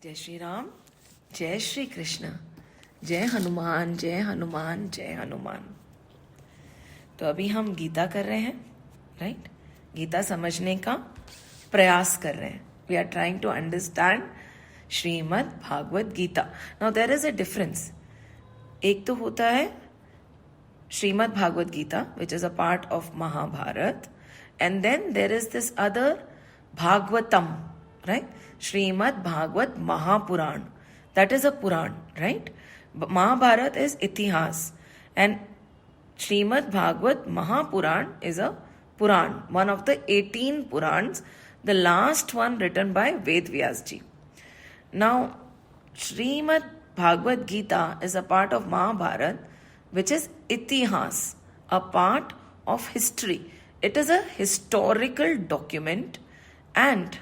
जय श्री राम, जय श्री कृष्ण, जय हनुमान, जय हनुमान, जय हनुमान। तो अभी हम गीता कर रहे हैं, राइट? गीता समझने का प्रयास कर रहे हैं. We are trying to understand Srimad Bhagavad Gita. Now there is a difference. एक तो होता है Srimad Bhagavad Gita, which is a part of Mahabharata, and then there is this other Bhagavatam, right? Srimad Bhagavad Mahapuran. That is a Puran, right? Mahabharat is Itihas. And Srimad Bhagavad Mahapuran is a Puran, one of the 18 Purans, the last one written by Ved Vyas ji. Now, Srimad Bhagavad Gita is a part of Mahabharat, which is Itihas, a part of history. It is a historical document, and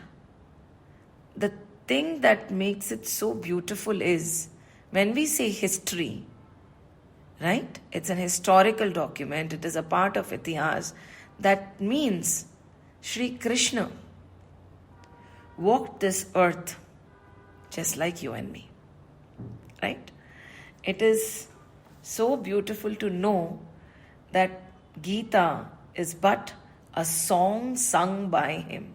the thing that makes it so beautiful is when we say history, right? It's an historical document. It is a part of Itihas. That means Shri Krishna walked this earth just like you and me, right? It is so beautiful to know that Gita is but a song sung by him.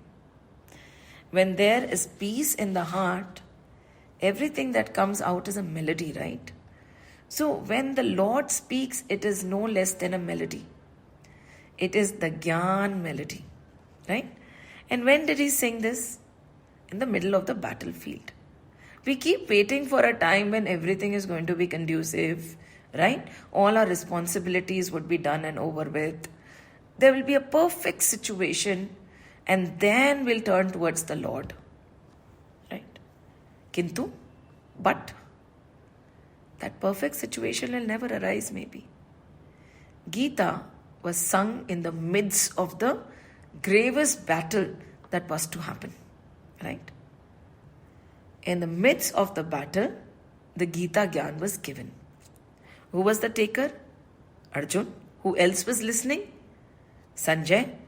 When there is peace in the heart, everything that comes out is a melody, right? So when the Lord speaks, it is no less than a melody. It is the Gyan melody, right? And when did he sing this? In the middle of the battlefield. We keep waiting for a time when everything is going to be conducive, right? All our responsibilities would be done and over with. There will be a perfect situation, and then we'll turn towards the Lord, right? But that perfect situation will never arise, maybe. Gita was sung in the midst of the gravest battle that was to happen, right? In the midst of the battle, the Gita Gyan was given. Who was the taker? Arjun. Who else was listening? Sanjay.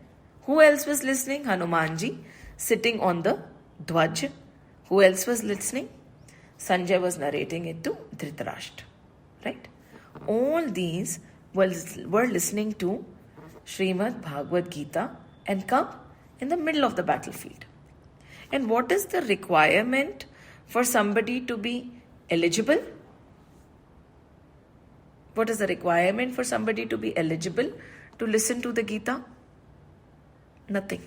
Who else was listening? Hanumanji, sitting on the Dwaj. Who else was listening? Sanjay was narrating it to Dhritarashtra, right? All these were listening to Srimad Bhagavad Gita and come in the middle of the battlefield. And what is the requirement for somebody to be eligible? What is the requirement for somebody to be eligible to listen to the Gita? Nothing.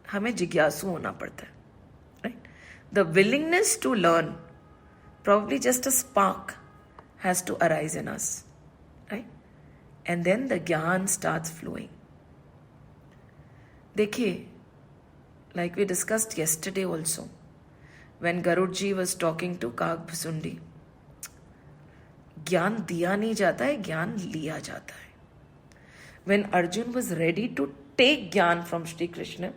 हमें जिज्ञासु होना पड़ता है, right? The willingness to learn, probably just a spark has to arise in us, right? And then the Gyan starts flowing. देखिए, like we discussed yesterday also, when Garudji was talking to Kagbhasundi, ज्ञान दिया नहीं जाता है, ज्ञान लिया जाता है. When Arjun was ready to take Gyan from Shri Krishna,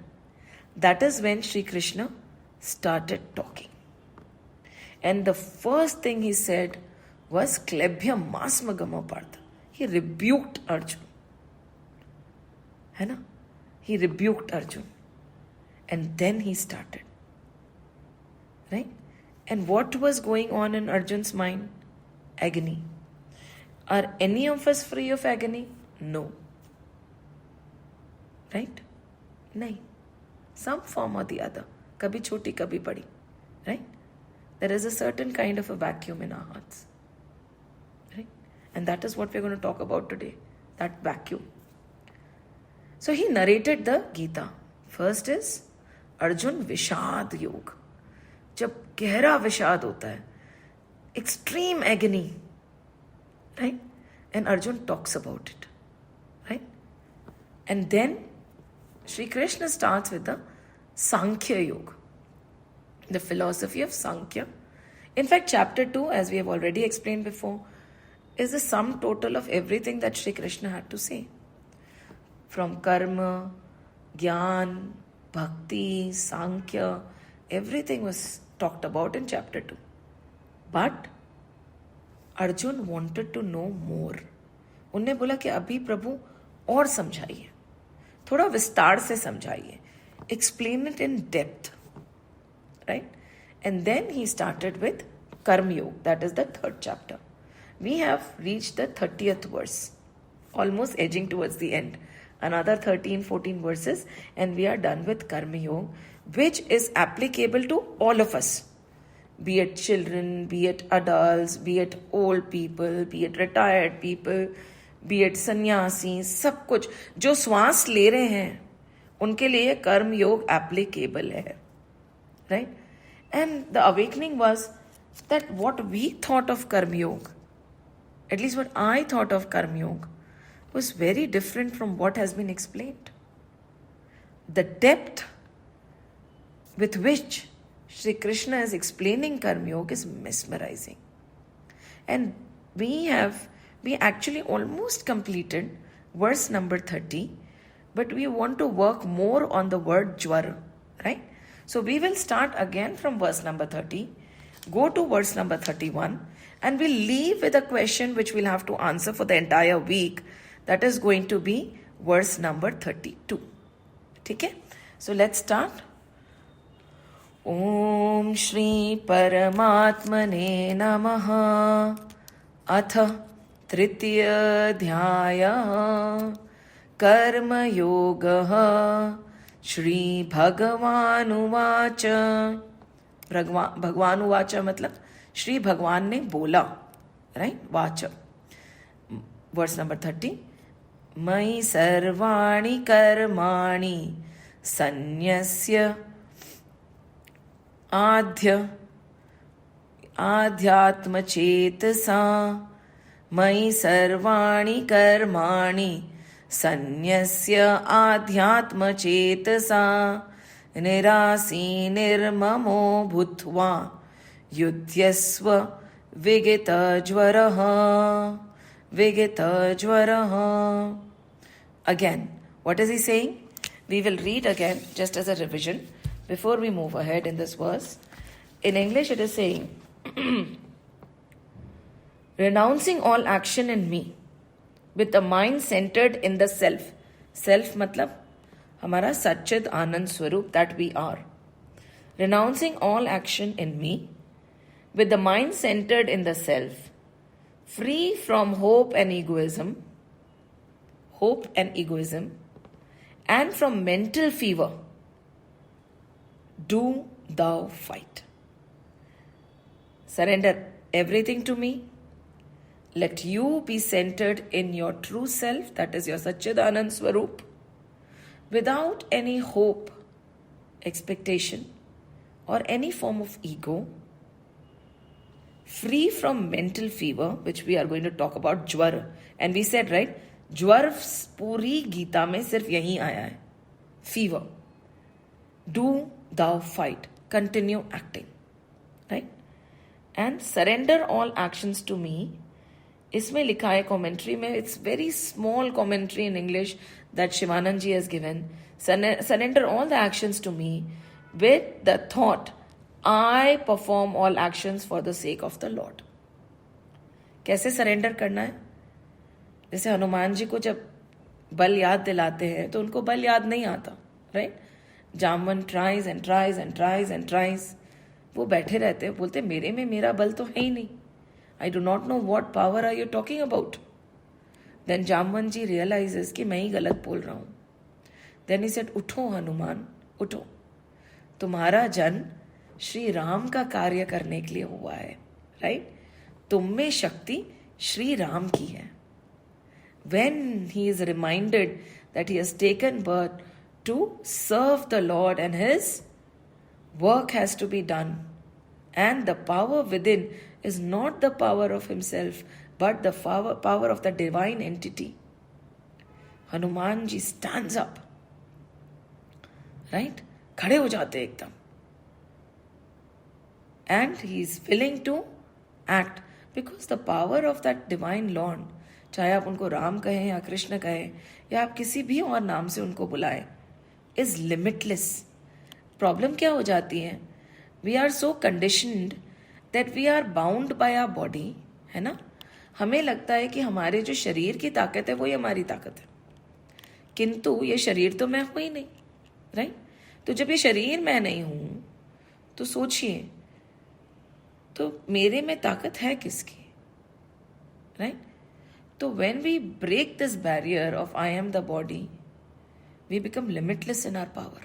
that is when Shri Krishna started talking. And the first thing he said was Klebhya Masmagama Partha. He rebuked Arjun. है ना? He rebuked Arjun. And then he started. Right? And what was going on in Arjun's mind? Agony. Are any of us free of agony? No. Right? नहीं. Some form or the other. कभी छोटी कभी बड़ी. Right? There is a certain kind of a vacuum in our hearts. Right? And that is what we're going to talk about today. That vacuum. So he narrated the Gita. First is Arjun Vishad Yog. जब गहरा विषाद होता है, extreme agony, right? And Arjun talks about it, right? And then Shri Krishna starts with the Sankhya Yoga, the philosophy of Sankhya. In fact, chapter 2, as we have already explained before, is the sum total of everything that Shri Krishna had to say. From karma, Gyan, Bhakti, Sankhya, everything was talked about in chapter 2. But Arjun wanted to know more. उनने बोला कि अभी प्रभु और समझाइए, थोड़ा विस्तार से समझाइए. Explain it in depth, right? And then he started with Karma Yoga. That is the third chapter. We have reached the 30th verse, almost edging towards the end. Another 13, 14 verses, and we are done with Karma Yoga, which is applicable to all of us. Be it children, be it adults, be it old people, be it retired people, be it सन्यासी, सब कुछ जो श्वास ले रहे हैं उनके लिए कर्म योग एप्लीकेबल है, right? And the awakening was that what we thought of Karma Yoga, at least what I thought of Karma Yoga, was very different from what has been explained. The depth with which Sri Krishna is explaining Karma Yoga is mesmerizing. And we actually almost completed verse number 30, but we want to work more on the word jwar, right? So we will start again from verse number 30, go to verse number 31, and we'll leave with a question which we'll have to answer for the entire week. That is going to be verse number 32. Okay? So let's start. Om Shri Paramatmane Namaha. Atha Tritiya Dhyaya Karma Yoga Shri Bhagawanuvacha. भगवानुवाचा मतलब श्री भगवान ने बोला, right? वाचा. Verse number 30. मयि सर्वाणि कर्माणि सन्न्यस्य आध्यात्मचेतसा. मयि सर्वाणि कर्माणि सन्न्यस्य आध्यात्मचेतसा निरासी निर्ममो भूत्वा युध्यस्व विगतज्वरः. Again, what is he saying? We will read again just as a revision before we move ahead in this verse. In English it is saying, renouncing all action in me with the mind centered in the self. Self matlab हमारा सच्चिद आनंद स्वरूप, that we are. Renouncing all action in me with the mind centered in the self, free from hope and egoism, and from mental fever, do thou fight. Surrender everything to me. Let you be centered in your true self, that is your Satchidanand Swarup, without any hope, expectation, or any form of ego, free from mental fever, which we are going to talk about, jwar. And we said, right, jwar पूरी गीता में सिर्फ यही आया है, fever. Do thou fight, continue acting, right? And surrender all actions to me. इसमें लिखा है commentary में, it's very small commentary in English that Shivanand ji has given. Surrender all the actions to me with the thought, I perform all actions for the sake of the Lord. कैसे surrender करना है? जैसे हनुमान जी को जब बल याद दिलाते हैं तो उनको बल याद नहीं आता, right? Jamvan tries and tries and tries and tries, वो बैठे रहते हैं, बोलते मेरे में मेरा बल तो है ही नहीं. I do not know what power are you talking about. Then Jamvan ji realizes कि मैं ही गलत बोल रहा हूँ. Then he said, उठो हनुमान, उठो. तुम्हारा जन्म श्री राम का कार्य करने के लिए हुआ है, राइट? तुम में शक्ति श्री राम की है. When he is reminded that he has taken birth to serve the Lord and his work has to be done, and the power within is not the power of himself but the power of the divine entity. Hanuman ji stands up, right? खड़े हो जाते एकदम. And he is willing to act because the power of that divine Lord, चाहे आप उनको राम कहें या कृष्ण कहें या आप किसी भी और नाम से उनको बुलाएं, is limitless. प्रॉब्लम क्या हो जाती है? We are so conditioned that we are bound by our body, है ना? हमें लगता है कि हमारे जो शरीर की ताकत है वो ही हमारी ताकत है, किंतु ये शरीर तो मैं हूं ही नहीं, राइट? तो जब ये शरीर मैं नहीं हूं तो सोचिए तो मेरे में ताकत है किसकी, राइट? तो when we break this barrier of I am the body, we become limitless in our power,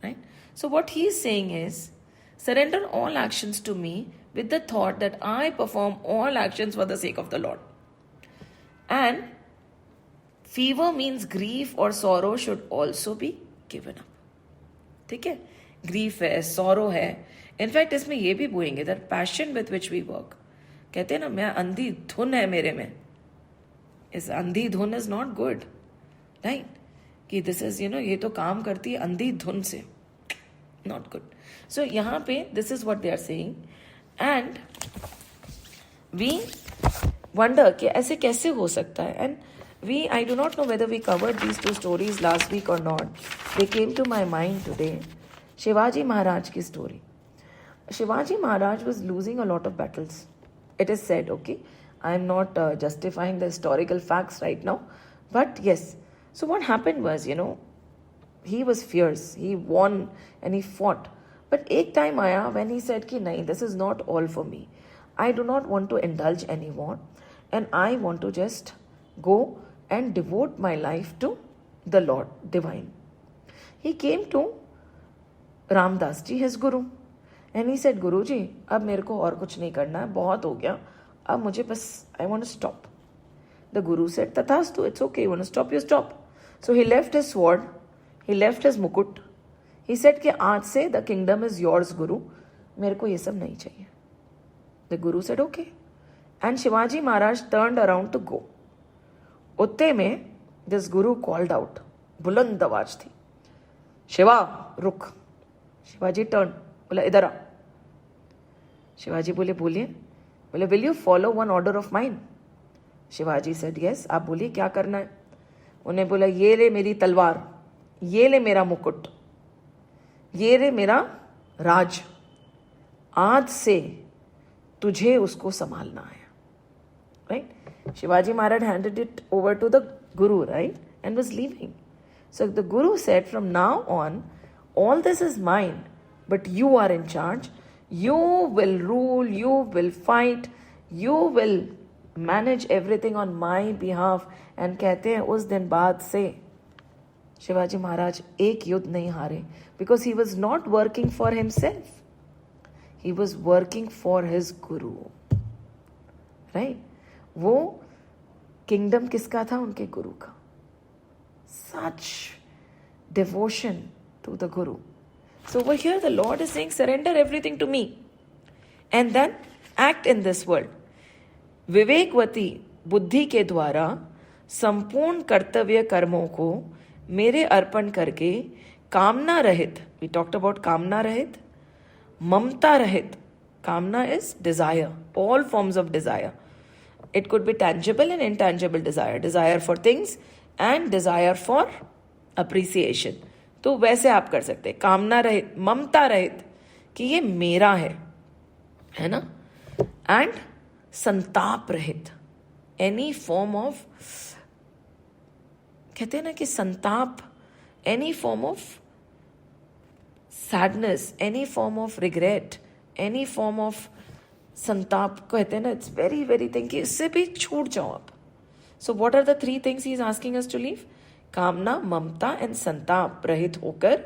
right? So what he is saying is, surrender all actions to me with the thought that I perform all actions for the sake of the Lord. And fever means grief or sorrow should also be given up. ठीक है? Grief है, sorrow है. In fact इसमें ये भी बोलेंगे that passion with which we work. कहते हैं ना, मैं अंधी धुन है मेरे में. इस अंधी धुन इज नॉट गुड, राइट? कि दिस इज ये तो काम करती है अंधी धुन से, नॉट गुड. सो यहाँ पे this is what they are saying. And we wonder कि ऐसे कैसे हो सकता है. And I do not know whether we covered these two stories last week or not. They came to my mind today. Shivaji Maharaj ki story. Shivaji Maharaj was losing a lot of battles. It is said, okay? I am not justifying the historical facts right now. But yes. So what happened was, he was fierce. He won and he fought. But ek time aaya when he said ki nahi, this is not all for me. I do not want to indulge anymore. And I want to just go and devote my life to the Lord divine. He came to Ramdas ji, his guru, and he said, Guru ji, अब मेरे को और कुछ नहीं करना है, बहुत हो गया, अब मुझे बस I want to stop. The guru said, Tathastu, it's okay, you want to stop, you stop. So he left his sword, he left his mukut. He said कि आज से the kingdom is yours, Guru. मेरे को ये सब नहीं चाहिए. The guru said, okay. And Shivaji Maharaj turned around to go. उतने में दिस गुरु कॉल्ड आउट, बुलंद आवाज थी, शिवा रुक. शिवाजी टर्न, बोला इधर आ. शिवाजी बोले बोलिए. बोले will you follow one order of mine. Shivaji said yes. आप बोलिए क्या करना है. उन्हें बोला ये ले मेरी तलवार, ये ले मेरा मुकुट, ये ले मेरा राज, आज से तुझे उसको संभालना है, right? Shivaji Maharaj handed it over to the Guru, right? And was leaving. So the Guru said, from now on, all this is mine, but you are in charge. You will rule, you will fight, you will manage everything on my behalf. And कहते हैं उस दिन बाद से शिवाजी महाराज एक युद्ध नहीं हारे, because he was not working for himself. He was working for his Guru, right? वो किंगडम किसका था? उनके गुरु का. Such devotion to the Guru. So over here the Lord is saying, surrender everything to me and then act in this world. विवेकवती बुद्धि के द्वारा संपूर्ण कर्तव्य कर्मों को मेरे अर्पण करके कामना रहित, we talked about कामना रहित, ममता रहित. कामना is desire, all forms of desire. It could be tangible and intangible desire. Desire for things and desire for appreciation. तो वैसे आप कर सकते हैं. कामना रहित, ममता रहित कि ये मेरा है ना? एंड संताप रहित. एनी फॉर्म ऑफ, कहते हैं ना कि संताप, any form of sadness, any form of regret, any form of संताप कहते हैं ना, इट्स वेरी वेरी थिंग कि इससे भी छूट जाओ आप. So what are the three things he is asking us to leave? कामना, ममता एंड संताप रहित होकर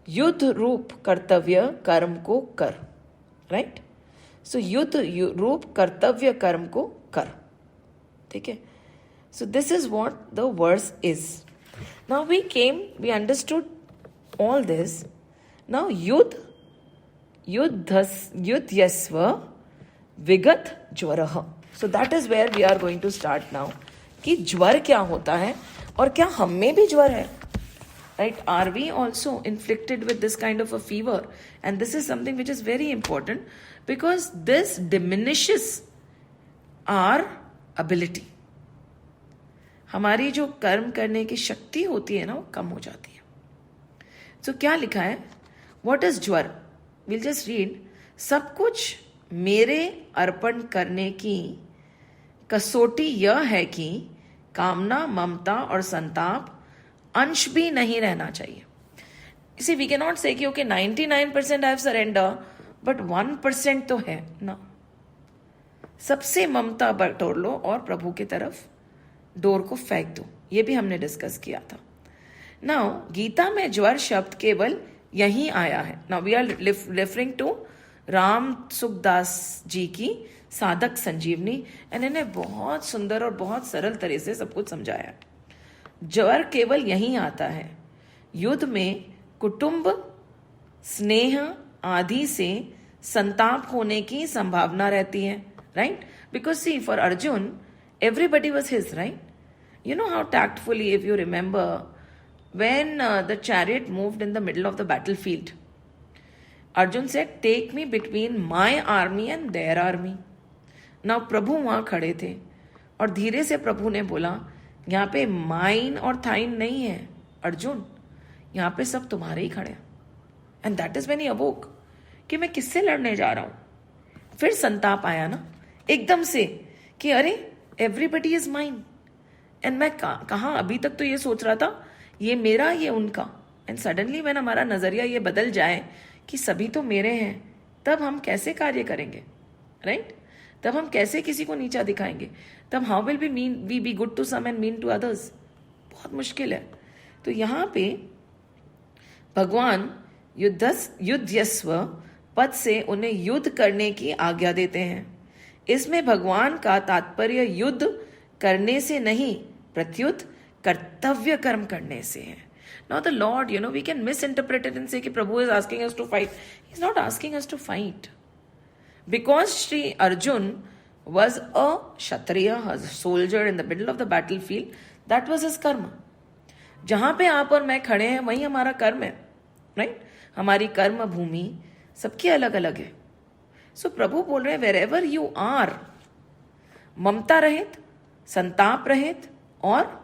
युद्ध रूप कर्तव्य कर्म को कर, राइट? सो युद्ध रूप कर्तव्य कर्म को कर, ठीक है? So this is what the verse is. Now we understood all this. Now युद्धस्व विगत ज्वरः. So that is where we are going to start now. कि ज्वर क्या होता है और क्या हम में भी ज्वर है, right? Are we also inflicted with this kind of a fever? And this is something which is very important, because this diminishes our ability. हमारी जो कर्म करने की शक्ति होती है ना, वो कम हो जाती है. सो क्या लिखा है? व्हाट इज ज्वर? Will just read. सब कुछ मेरे अर्पण करने की कसौटी यह है कि कामना, ममता और संताप अंश भी नहीं रहना चाहिए. See, we cannot say कि okay 99% I have surrender, but 1% तो है ना। सबसे ममता बटोर लो और प्रभु की तरफ डोर को फेंक दो। ये भी हमने डिस्कस किया था। नाउ गीता में ज्वर शब्द केवल यहीं आया है। Now we are referring to Ram Sukhdas ji की साधक संजीवनी, एंड इन्हें बहुत सुंदर और बहुत सरल तरह से सब कुछ समझाया। ज्वर केवल यहीं आता है। युद्ध में कुटुंब, स्नेह आदि से संताप होने की संभावना रहती है, right? Because see, for Arjun everybody was his, right? You know how tactfully, if you remember, when the chariot moved in the middle of the battlefield, Arjun said, take me between my army and their army. Now प्रभु वहां खड़े थे और धीरे से प्रभु ने बोला, यहाँ पे माइन और थाइन नहीं है अर्जुन, यहाँ पे सब तुम्हारे ही खड़े हैं। And that is when he अवोक कि मैं किससे लड़ने जा रहा हूं। फिर संताप आया ना एकदम से कि अरे एवरीबडी इज माइन, एंड मैं कहा अभी तक तो ये सोच रहा था ये मेरा ये उनका, एंड सडनली व्हेन हमारा नजरिया ये बदल जाए कि सभी तो मेरे हैं, तब हम कैसे कार्य करेंगे, राइट? तब हम कैसे किसी को नीचा दिखाएंगे? तब how will we be good to some and mean to others? बहुत मुश्किल है। तो यहाँ पे भगवान युद्धस्व पद से उन्हें युद्ध करने की आज्ञा देते हैं। इसमें भगवान का तात्पर्य युद्ध करने से नहीं, प्रत्युत कर्तव्य कर्म करने से है। Now the Lord, we can misinterpret it and say कि प्रभु is asking us to fight. He's not asking us to fight. Because Sri Arjun was a Kshatriya, a soldier in the middle of the battlefield, that was his karma. जहां पे आप और मैं खड़े हैं वही हमारा कर्म है, राइट? हमारी कर्म भूमि सबकी अलग अलग है। सो प्रभु बोल रहे हैं वेर एवर यू आर, ममता रहित, संताप रहित और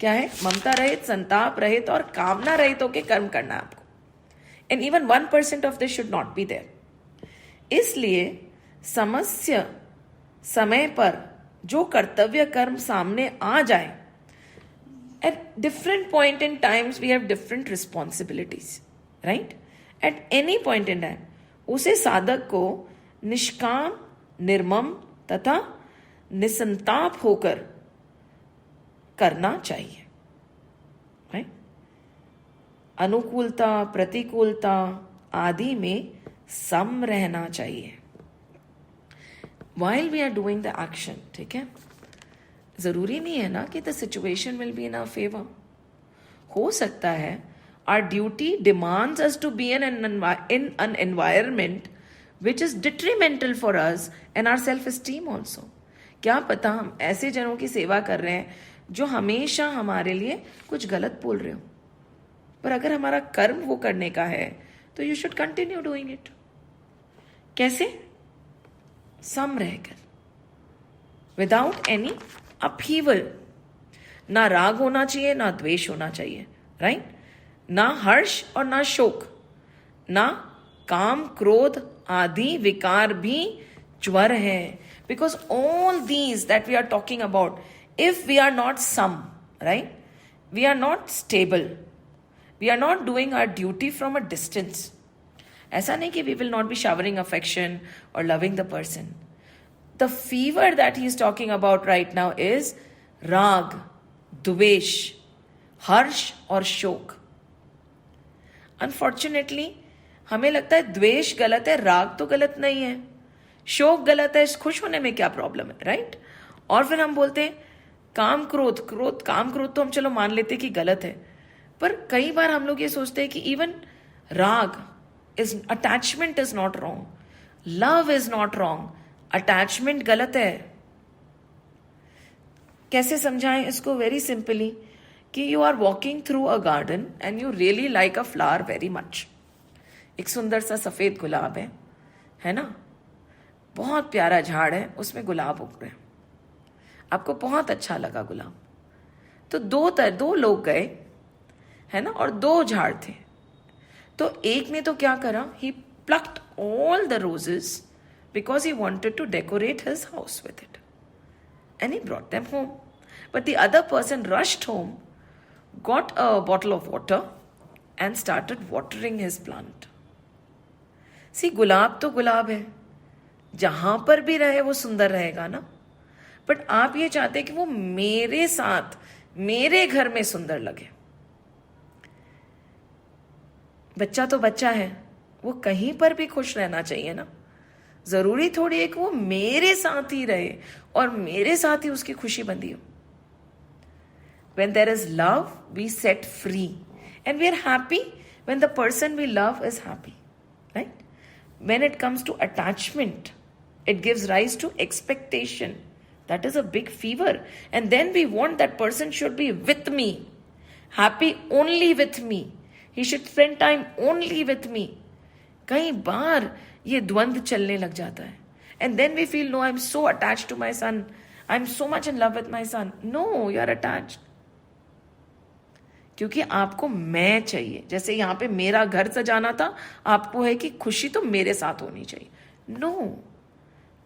क्या है? ममता रहित, संताप रहित और कामना रहित होकर कर्म करना है आपको। And even 1% of this should not be there. इसलिए समस्या समय पर जो कर्तव्य कर्म सामने आ जाए, at different point in times we have different responsibilities, right? At any point in time उसे साधक को निष्काम, निर्मम तथा निसंताप होकर करना चाहिए, right? अनुकूलता, प्रतिकूलता आदि में सम रहना चाहिए while we are doing the action, ठीक है? जरूरी नहीं है ना कि the situation will be in our favour. हो सकता है our duty demands us to be in an environment which is detrimental for us and our self esteem also. क्या पता हम ऐसे जनों की सेवा कर रहे हैं जो हमेशा हमारे लिए कुछ गलत बोल रहे हो, पर अगर हमारा कर्म वो करने का है तो you should continue doing it. कैसे? सम रहकर, विदाउट एनी अपहीवल। ना राग होना चाहिए, ना द्वेष होना चाहिए, राइट? ना हर्ष और ना शोक, ना काम क्रोध आदि विकार भी ज्वर है। Because all these that we are talking about, if we are not सम, right, we are not stable, we are not doing our duty from a distance. ऐसा नहीं कि we will not be showering affection और loving the person. The fever that he is talking about right now is राग, द्वेष, हर्ष और शोक। Unfortunately हमें लगता है द्वेष गलत है, राग तो गलत नहीं है, शोक गलत है, खुश होने में क्या प्रॉब्लम है, राइट? और फिर हम बोलते हैं काम क्रोध, काम क्रोध तो हम चलो मान लेते कि गलत है, पर कई बार हम लोग ये सोचते हैं कि इवन राग is, attachment is not wrong, love is not wrong, attachment गलत है। कैसे समझाएं इसको? वेरी सिंपली कि you are walking through a garden and you really like a flower very much. एक सुंदर सा सफेद गुलाब है ना, बहुत प्यारा झाड़ है, उसमें गुलाब उग रहे हैं, आपको बहुत अच्छा लगा गुलाब। तो दो लोग गए, है ना, और 2 झाड़ थे। तो एक ने तो क्या करा, he plucked all the roses because he wanted to decorate his house with it. And he brought them home. But the other person rushed home, got a bottle of water and started watering his plant. सी गुलाब तो गुलाब है, जहां पर भी रहे वो सुंदर रहेगा ना, बट आप ये चाहते हैं कि वो मेरे साथ मेरे घर में सुंदर लगे। बच्चा तो बच्चा है, वो कहीं पर भी खुश रहना चाहिए ना, जरूरी थोड़ी है कि वो मेरे साथ ही रहे और मेरे साथ ही उसकी खुशी बंधी हो। When there is love, we set free, and we are happy when the person we love is happy, right? When it comes to attachment, it gives rise to expectation. That is a big fever, and then we want that person should be with me, happy only with me. He should spend time only with me. कई बार ये द्वंद्व चलने लग जाता है, and then we feel, no, I'm so attached to my son, I'm so much in love with my son. No, you are attached. क्योंकि आपको मैं चाहिए। जैसे यहां पे मेरा घर सजाना था, आपको है कि खुशी तो मेरे साथ होनी चाहिए। नो,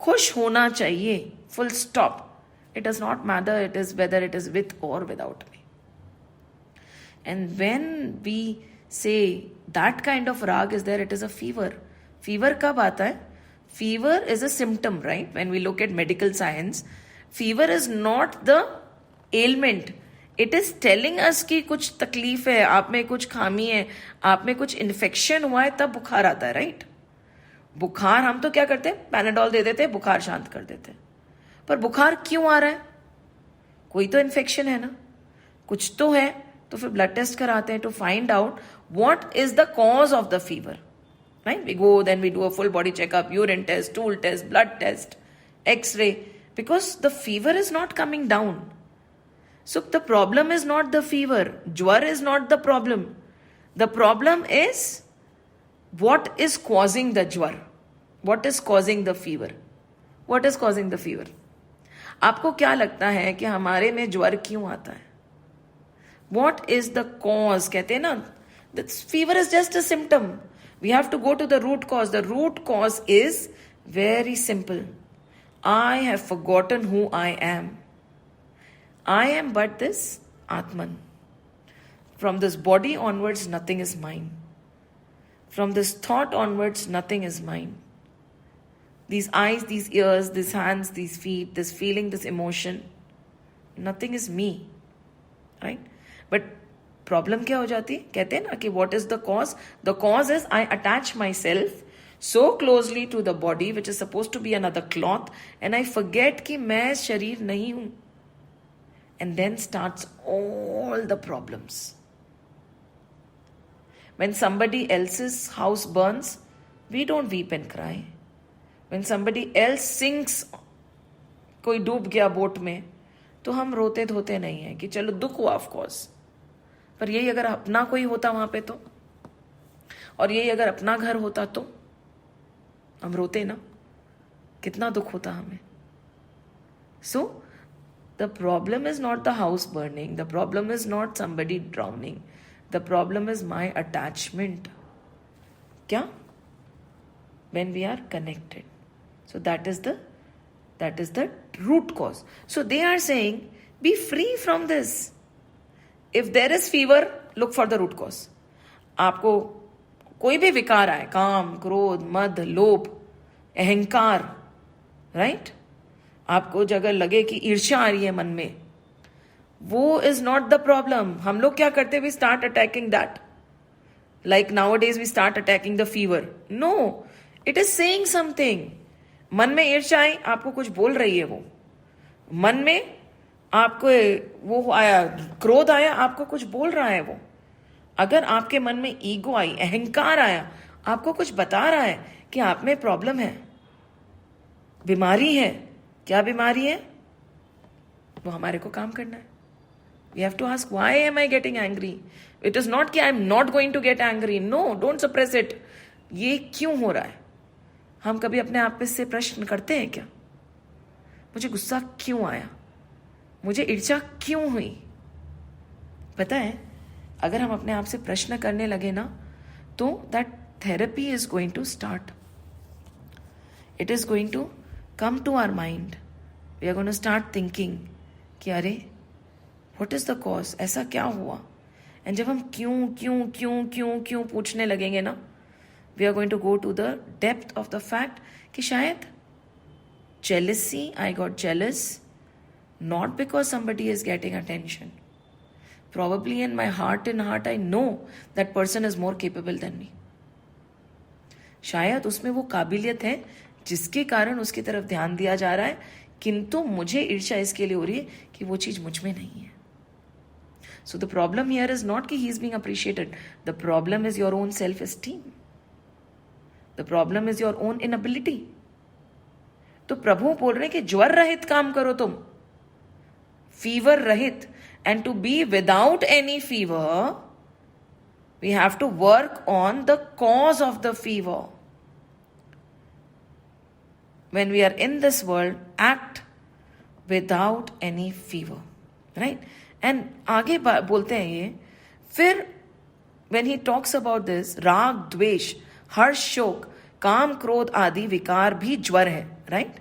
खुश होना चाहिए, full stop. It does not matter it is whether it is with और without me. And when we say that kind of राग is there, it is a fever. Fever कब आता है? Fever is a symptom, right? When we look at medical science, fever is not the element, it is telling us कि कुछ तकलीफ है, आप में कुछ खामी है, आप में कुछ इन्फेक्शन हुआ है, तब बुखार आता है, राइट? बुखार हम तो क्या करते हैं, पैनाडॉल दे देते हैं, बुखार शांत कर देते हैं। पर बुखार क्यों आ रहा है? कोई तो इन्फेक्शन है ना, कुछ तो है। तो फिर ब्लड टेस्ट कराते हैं to find out what is the cause of the fever, right? We go, then we do a full body checkup, urine test, stool test, blood test, X-ray, because the fever is not coming down. So the problem is not the fever. Jwar is not the problem. The problem is what is causing the jwar. What is causing the fever? What is causing the fever? आपको क्या लगता है कि हमारे में ज्वर क्यों आता है? What is the cause? कहते हैं ना, the fever is just a symptom. We have to go to the root cause. The root cause is very simple. I have forgotten who I am. I am but this Atman. From this body onwards, nothing is mine. From this thought onwards, nothing is mine. These eyes, these ears, these hands, these feet, this feeling, this emotion, nothing is me. Right? But problem क्या हो जाती है? कहते हैं ना कि what is the cause? The cause is I attach myself so closely to the body, which is supposed to be another cloth, and I forget कि मैं शरीर नहीं हूं. And then starts all the problems. When somebody else's house burns, we don't weep and cry. When somebody else sinks, कोई डूब गया boat में, तो हम रोते धोते नहीं है कि चलो दुख हुआ ऑफ कोर्स, पर यही अगर अपना कोई होता वहां पे तो, और यही अगर अपना घर होता तो हम रोते ना, कितना दुख होता हमें. So the problem is not the house burning. The problem is not somebody drowning. The problem is my attachment. Kya? When we are connected. So that is the root cause. So they are saying, be free from this. If there is fever, look for the root cause. आपको कोई भी विकार आए, काम, क्रोध, मद, लोभ, अहंकार, right? आपको जगह लगे कि ईर्ष्या आ रही है मन में, वो इज नॉट द प्रॉब्लम. हम लोग क्या करते हैं? We start attacking that. Like nowadays we start attacking the fever. No, it is saying something. मन में ईर्ष्या आई, आपको कुछ बोल रही है वो. मन में आपको वो आया, क्रोध आया, आपको कुछ बोल रहा है वो. अगर आपके मन में ईगो आई, अहंकार आया, आपको कुछ बता रहा है कि आप में प्रॉब्लम है, बीमारी है. क्या बीमारी है? वो हमारे को काम करना है. We have to ask, why am I getting angry? It is not कि I am not going to get angry. No, don't suppress it. ये क्यों हो रहा है? हम कभी अपने आप से प्रश्न करते हैं क्या? मुझे गुस्सा क्यों आया? मुझे ईर्ष्या क्यों हुई? पता है, अगर हम अपने आप से प्रश्न करने लगे ना, तो that therapy is going to start. It is going to come to our mind. We are going to start thinking कि अरे what is the cause? ऐसा क्या हुआ? And जब हम क्यों क्यों क्यों क्यों क्यों पूछने लगेंगे ना, we are going to go to the depth of the fact कि शायद jealousy, I got jealous not because somebody is getting attention. Probably in my heart I know that person is more capable than me. शायद उसमें वो काबिलियत है जिसके कारण उसकी तरफ ध्यान दिया जा रहा है, किंतु मुझे ईर्ष्या इसके लिए हो रही है कि वो चीज मुझ में नहीं है. So the problem here is not कि he is being appreciated. The problem is your own self-esteem. The problem is your own inability. तो प्रभु बोल रहे हैं कि ज्वर रहित काम करो तुम, फीवर रहित. And to be without any fever we have to work on the cause of the fever. When we are in this world, act without any fever, right. And आगे बोलते हैं ये, फिर when he talks about this, राग द्वेष हर्ष शोक काम क्रोध आदि विकार भी ज्वर है, राइट.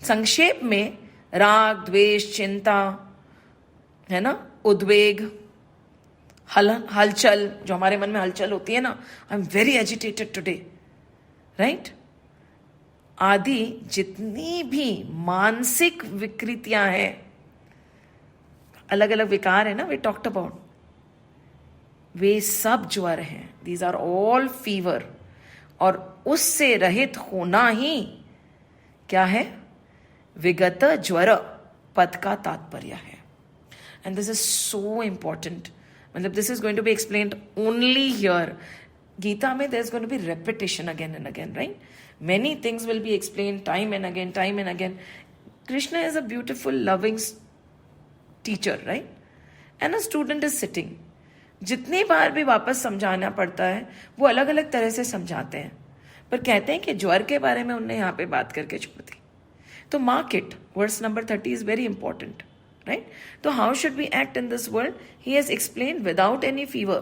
संक्षेप में राग द्वेष चिंता है ना, उद्वेग, हलचल, जो हमारे मन में हलचल होती है ना, I am very agitated today, right, आदि जितनी भी मानसिक विकृतियां हैं, अलग अलग विकार है ना, वी टॉक्ड अबाउट, वे सब ज्वर हैं. These are all fever. और उससे रहित होना ही क्या है, विगत ज्वर पद का तात्पर्य है. And this is so important. मतलब this is going to be explained only here. Gita में there is going to be repetition again and again, right. Many things will be explained time and again, time and again. Krishna is a beautiful loving teacher, right. And a student is sitting. जितनी बार भी वापस समझाना पड़ता है वो अलग अलग तरह से समझाते हैं, पर कहते हैं कि ज्वर के बारे में उन्होंने यहाँ पे बात करके छोड़ दी. तो mark it, verse number 30 is very important, right. तो how should we act in this world, he has explained without any fever.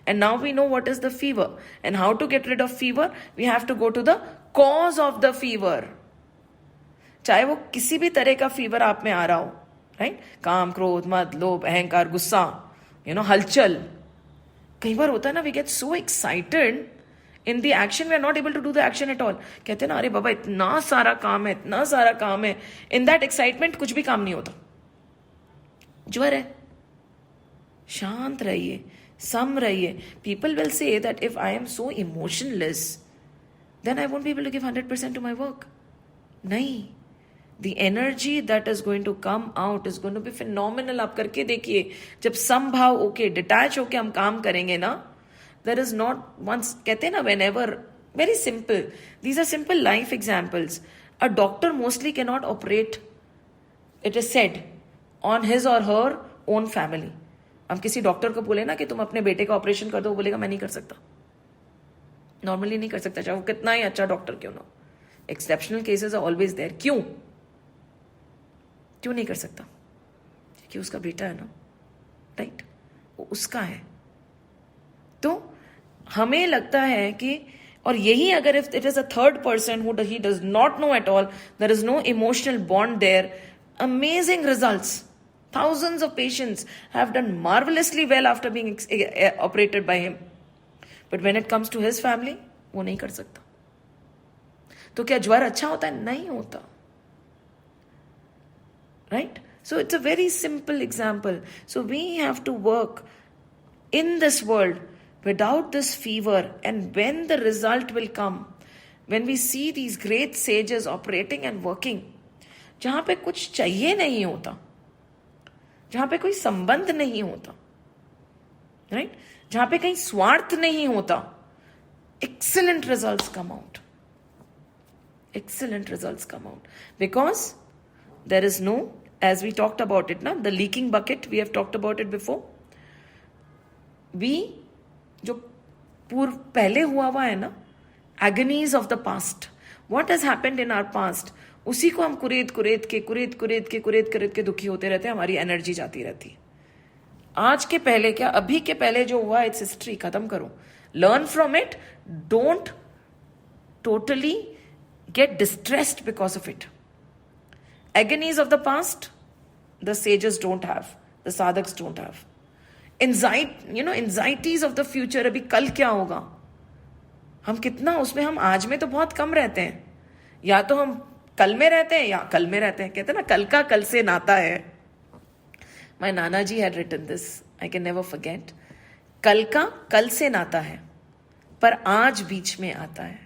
And now we know what is the fever and how to get rid of fever. We have to go to the cause of the fever. चाहे वो किसी भी तरह का fever आप में आ रहा हो, राइट. काम क्रोध मद लोभ अहंकार गुस्सा, हलचल. कई बार होता है ना, we get so excited in the action, we are not able to do the action at all. कहते हैं ना, अरे बाबा इतना सारा काम है, इतना सारा काम है. इन दैट एक्साइटमेंट कुछ भी काम नहीं होता. ज्वर है. शांत रहिए, सम रहिए. People will say that if I am so emotionless then I won't be able to give 100% to my work. नहीं, the energy that is going to come out is going to be phenomenal. आप करके देखिए, जब समभाव होके detach होके हम काम करेंगे ना, there is not once, कहते हैं ना, whenever, very simple, these are simple life examples. A doctor mostly cannot operate, it is said, on his or her own family. हम किसी डॉक्टर को बोले ना कि तुम अपने बेटे का ऑपरेशन कर दो, वो बोलेगा मैं नहीं कर सकता. नॉर्मली नहीं कर सकता, चाहे वो कितना ही अच्छा डॉक्टर क्यों ना. Exceptional cases are always there. क्यों नहीं कर सकता? क्योंकि उसका बेटा है ना, राइट, वो उसका है. तो हमें लगता है कि, और यही अगर if it is a third person who he does not know at all, there is no emotional bond there, amazing results. Thousands of patients have done marvelously well after being operated by him. But when it comes to his family, वो नहीं कर सकता. तो क्या ज्वर अच्छा होता है? नहीं होता. Right? So it's a very simple example. So we have to work in this world without this fever, and when the result will come, when we see these great sages operating and working, जहां पे कुछ चाहिए नहीं होता, जहां पे कोई संबंध नहीं होता, राइट, जहां पे कहीं स्वार्थ नहीं होता, excellent results come out. Excellent results come out because there is no, as we talked about it, na, the leaking bucket, we have talked about it before. We, जो पूर्व पहले हुआ है ना, agonies of the past, what has happened in our past, उसी को हम कुरेद के दुखी होते रहते हैं. हमारी एनर्जी जाती रहती है. आज के पहले क्या, अभी के पहले जो हुआ, इट्स हिस्ट्री, खत्म करो. Learn from it. Don't totally get distressed because of it. Agonies of the past, the sages don't have, the sadhaks don't have. Anxieties of the future, abhi kal kya hoga, हम कितना उसमें, हम आज में तो बहुत कम रहते हैं, या तो हम कल में रहते हैं या कल में रहते हैं. कहते हैं ना, कल का कल से नाता है. माय नाना जी had written this, I can never forget. कल का कल से नाता है पर आज बीच में आता है.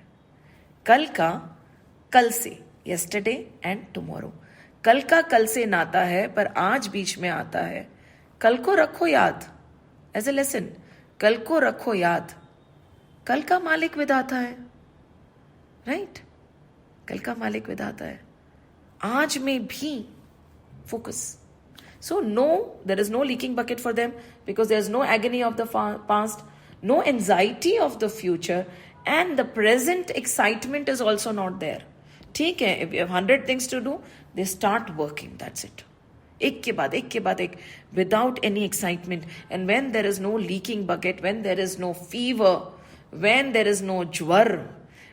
कल का कल से, yesterday and tomorrow. कल का कल से नाता है पर आज बीच में आता है. कल को रखो याद, एज ए लेसन. कल को रखो याद, कल का मालिक विधाता है. राइट? कल का मालिक विधाता है. आज में भी focus. So no, there is no leaking bucket for them because there is no agony of the past, no anxiety of the future, and the present excitement is also not there. ठीक है, if you have 100 things to do, they start working, that's it. एक के बाद एक, without any excitement. And when there is no leaking bucket, when there is no fever, when there is no jwar,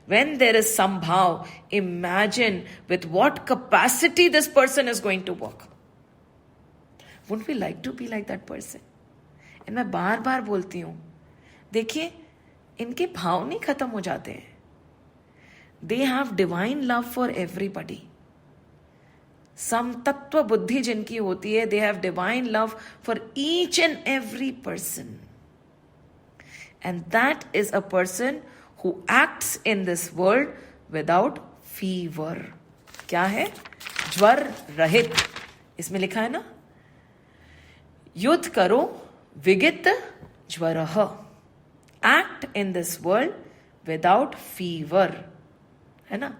when there is sambhav, imagine with what capacity this person is going to work. Wouldn't we like to be like that person? And मैं बार बार बोलती हूँ, देखिए इनके भाव नहीं खत्म हो जाते हैं. They have divine love for everybody. समतत्व बुद्धि जिनकी होती है, they have divine love for each and every person. And that is a person who acts in this world without fever. क्या है? ज्वर रहित. इसमें लिखा है ना, युद्ध करो विगित ज्वरः. Act in this world without fever. है ना?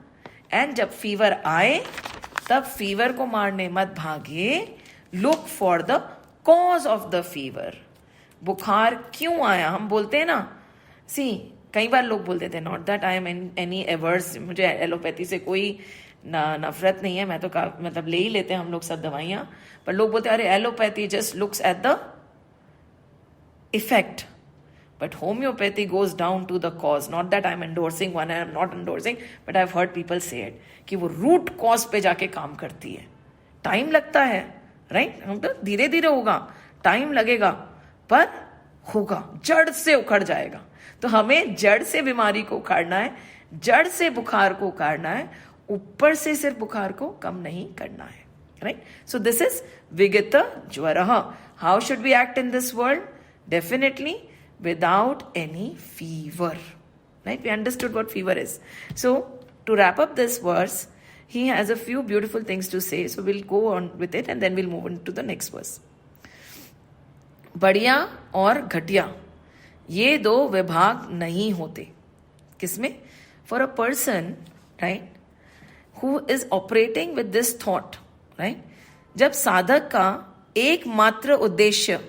एंड जब फीवर आए तब फीवर को मारने मत भागे. Look for the cause of the fever. बुखार क्यों आया? हम बोलते हैं ना, कई बार लोग बोलते थे, not that I am any averse, मुझे एलोपैथी से कोई नफरत नहीं है, मैं तो मतलब ले ही लेते हैं हम लोग सब दवाइयां, पर लोग बोलते हैं अरे allopathy just looks at the effect. But homeopathy goes down to the cause. Not that I'm endorsing one and I'm not endorsing, but I've heard people say it. कि वो root cause पे जाके काम करती है. टाइम लगता है, right? हम तो धीरे धीरे होगा, टाइम लगेगा, पर होगा, जड़ से उखड़ जाएगा. तो हमें जड़ से बीमारी को उखाड़ना है, जड़ से बुखार को उखाड़ना है, ऊपर से सिर्फ बुखार को कम नहीं करना है. राइट? सो दिस इज विगित ज्वरः. How should we act in this world? Definitely without any fever. Right? We understood what fever is. So, to wrap up this verse, he has a few beautiful things to say. So, we'll go on with it and then we'll move on to the next verse. बढ़िया और घटिया, ये दो विभाग नहीं होते. किसमें? For a person, right, who is operating with this thought, right? जब साधक का एकमात्र उद्देश्य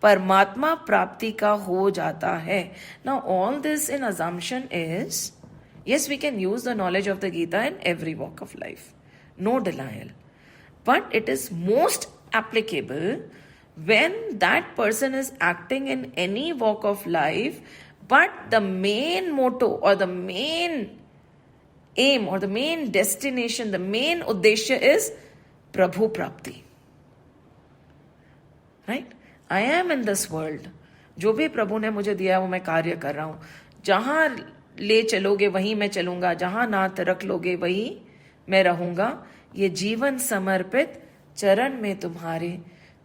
परमात्मा प्राप्ति का हो जाता है. Now all this in assumption is, yes, we can use the knowledge of the Gita in every walk of life, no denial, but it is most applicable when that person is acting in any walk of life, but the main motto or the main aim or the main destination, the main uddeshya is Prabhu Prapti. Right? I am in this world. जो भी प्रभु ने मुझे दिया वो मैं कार्य कर रहा हूं. जहां ले चलोगे वहीं मैं चलूंगा, जहां नाथ रख लोगे वहीं मैं रहूंगा. ये जीवन समर्पित चरण में तुम्हारे,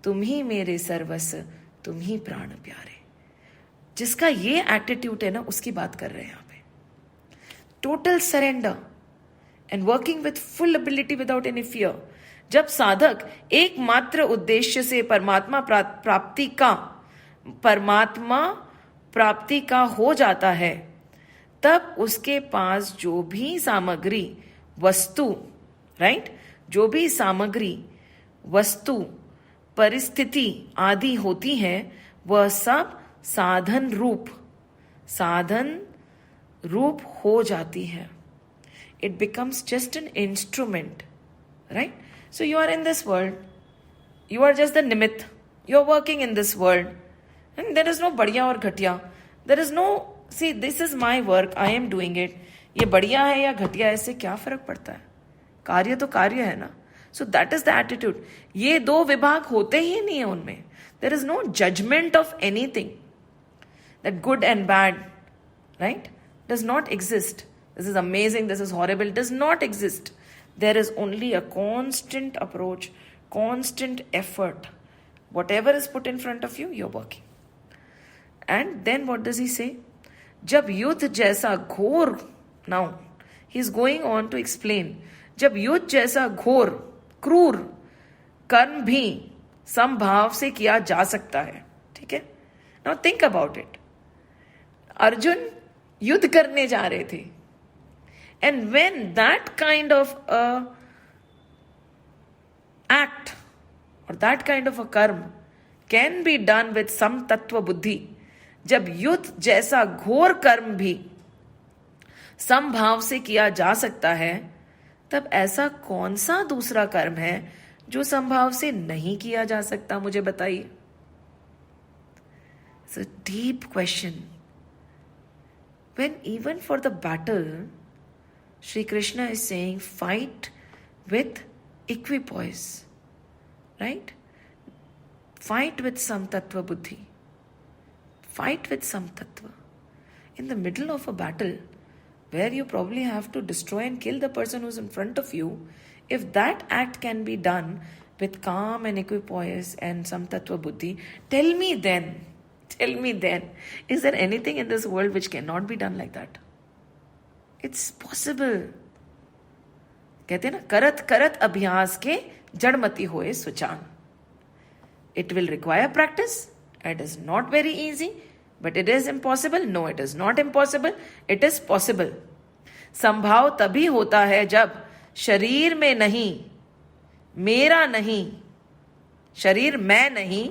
तुम ही मेरे सर्वस्व, तुम ही प्राण प्यारे. जिसका ये एटीट्यूड है ना, उसकी बात कर रहे हैं यहाँ पे. Total surrender and working with full ability without any fear. जब साधक एकमात्र उद्देश्य से परमात्मा प्राप्ति का हो जाता है, तब उसके पास जो भी सामग्री वस्तु, राइट, जो भी सामग्री वस्तु परिस्थिति आदि होती है, वह सब साधन रूप हो जाती है. It becomes just an instrument. Right? So you are in this world, you are just the nimitt, you are working in this world, and there is no बढ़िया और घटिया. There is no, see, this is my work, I am doing it. ये बढ़िया है या घटिया है, इससे क्या फर्क पड़ता है? कार्य तो कार्य है ना. So that is the attitude. ये दो विभाग होते ही नहीं है उनमें. There is no judgment of anything. That good and bad, right? does not exist. This is amazing, this is horrible, does not exist. There is only a constant approach, constant effort. Whatever is put in front of you, you're working. And then what does he say? जब युद्ध जैसा घोर, now he is going on to explain, जब युद्ध जैसा घोर क्रूर कर्म भी समभाव से किया जा सकता है. ठीक है? Now think about it. Arjun युद्ध करने जा रहे थे. And when that kind of a act or that kind of a karma can be done with some tattva buddhi, जब युद्ध जैसा घोर कर्म भी समभाव से किया जा सकता है, तब ऐसा कौन सा दूसरा कर्म है जो समभाव से नहीं किया जा सकता? मुझे बताइए. It's a deep question. When even for the battle, Shri Krishna is saying, fight with equipoise, right? Fight with some tattva buddhi. Fight with some tattva. In the middle of a battle, where you probably have to destroy and kill the person who's in front of you, if that act can be done with calm and equipoise and some tattva buddhi, tell me then, is there anything in this world which cannot be done like that? It's possible. कहते हैं ना, करत करत अभ्यास के जड़मति होए सुचान. It will require practice. It is not very easy, but it is impossible. No, it is not impossible. It is possible. संभाव तभी होता है जब शरीर में नहीं, मेरा नहीं, शरीर मैं नहीं,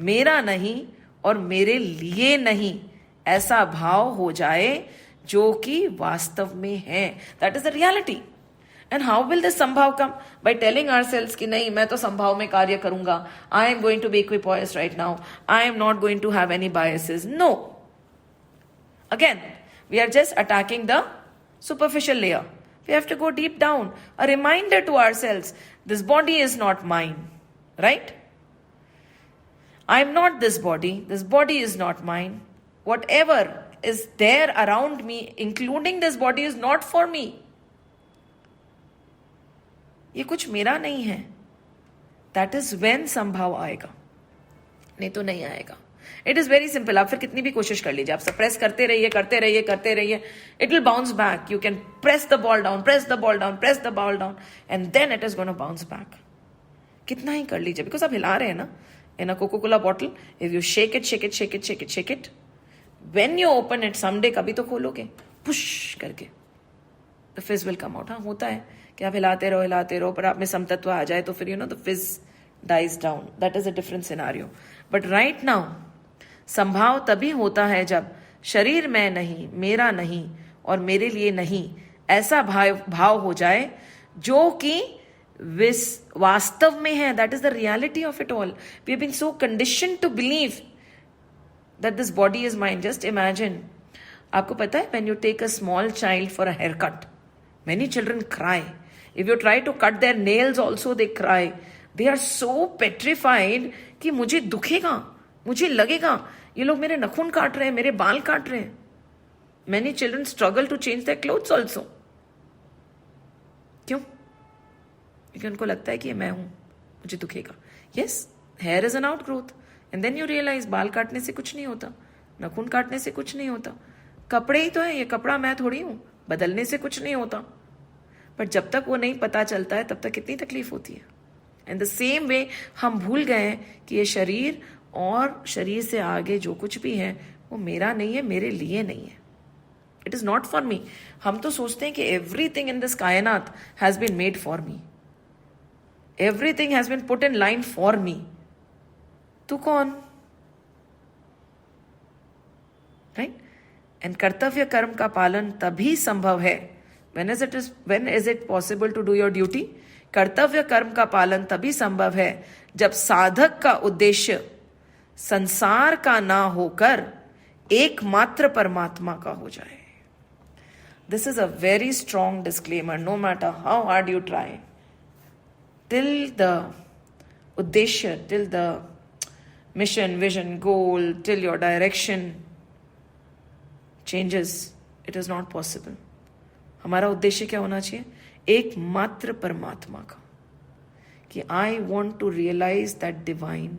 मेरा नहीं और मेरे लिए नहीं, ऐसा भाव हो जाए जो कि वास्तव में है. That is the reality. And how will this संभाव come? By telling ourselves कि नहीं, मैं तो संभाव में कार्य करूंगा. I am going to be equipoised right now. I am not going to have any biases. No. Again, we are just attacking the superficial layer. We have to go deep down. A reminder to ourselves, this body is not mine. Right? I am not this body. This body is not mine. Whatever is there around me, including this body, is not for me. ये कुछ मेरा नहीं है. That is when संभाव आएगा, नहीं तो नहीं आएगा. It is very simple. आप फिर कितनी भी कोशिश कर लीजिए, आप सप्रेस करते रहिए, it will bounce back. You can press the ball down, and then it is going to bounce back. कितना ही कर लीजिए, because आप हिला रहे हैं ना. In a Coca-Cola bottle, if you shake it, when you open it someday, कभी तो खोलोगे, push करके, the fizz will come out. हाँ, होता है कि आप हिलाते रहो, पर आप में समतत्व आ जाए तो फिर the fizz dies down. That is a different scenario. But right now, संभाव तभी होता है जब शरीर मैं नहीं, मेरा नहीं और मेरे लिए नहीं, ऐसा भाव हो जाए जो कि वास्तव में है. That is the reality of it all. We have been so conditioned to believe that this body is mine. Just imagine. आपको पता है, when you take a small child for a haircut, many children cry. If you try to cut their nails also, they cry. They are so petrified कि मुझे दुखेगा, मुझे लगेगा, ये लोग मेरे नखून काट रहे हैं, मेरे बाल काट रहे हैं. Many children struggle to change their clothes also. क्यों? क्योंकि उनको लगता है कि ये मैं हूं, मुझे दुखेगा. Yes, hair is an outgrowth. And then you realize बाल काटने से कुछ नहीं होता, नखून काटने से कुछ नहीं होता. कपड़े ही तो है, ये कपड़ा मैं थोड़ी हूं, बदलने से कुछ नहीं होता. बट जब तक वो नहीं पता चलता है, तब तक कितनी तकलीफ होती है. एंड द सेम वे हम भूल गए हैं कि ये शरीर और शरीर से आगे जो कुछ भी है वो मेरा नहीं है, मेरे लिए नहीं है. It is not for me. हम तो सोचते हैं कि एवरीथिंग इन दिस कायनात has been made for me, everything has been put in line for me. तू कौन? राइट? एंड कर्तव्य कर्म का पालन तभी संभव है. when is it possible to do your duty? कर्तव्य कर्म का पालन तभी संभव है जब साधक का उद्देश्य संसार का ना होकर एकमात्र परमात्मा का हो जाए. This is a very strong disclaimer. No matter how hard you try, till the uddeshya, till the mission, vision, goal, till your direction changes, it is not possible. हमारा उद्देश्य क्या होना चाहिए? एकमात्र परमात्मा का, कि I want to realise that divine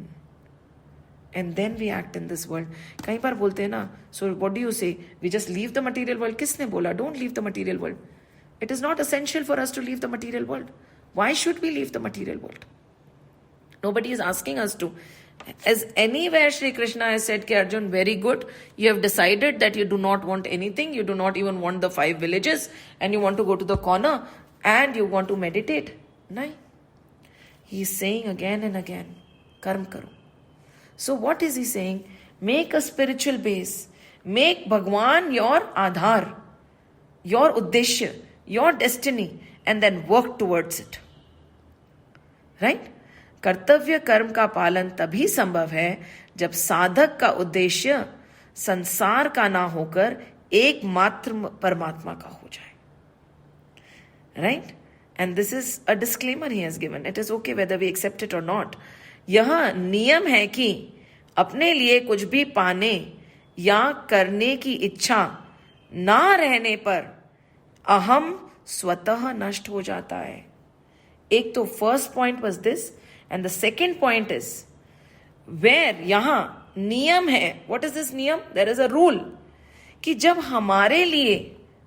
and then we act in this world. कई बार बोलते हैं ना, so what do you say, we just leave the material world. किसने बोला? Don't leave the material world. It is not essential for us to leave the material world. Why should we leave the material world? Nobody is asking us to. As anywhere Shri Krishna has said, Ki Arjun, very good, you have decided that you do not want anything, you do not even want the 5 villages, and you want to go to the corner, and you want to meditate. No. He is saying again and again, karm karo. So what is he saying? Make a spiritual base. Make Bhagwan your Aadhar, your Uddeshya, your destiny, and then work towards it. Right? कर्तव्य कर्म का पालन तभी संभव है जब साधक का उद्देश्य संसार का ना होकर एकमात्र परमात्मा का हो जाए. Right? And this is a disclaimer he has given. It is okay whether we accept it और नॉट. यह नियम है कि अपने लिए कुछ भी पाने या करने की इच्छा ना रहने पर अहम स्वतः नष्ट हो जाता है. एक तो first point was this. And the second point is, where यहाँ नियम है. What is this नियम? There is a rule कि जब हमारे लिए,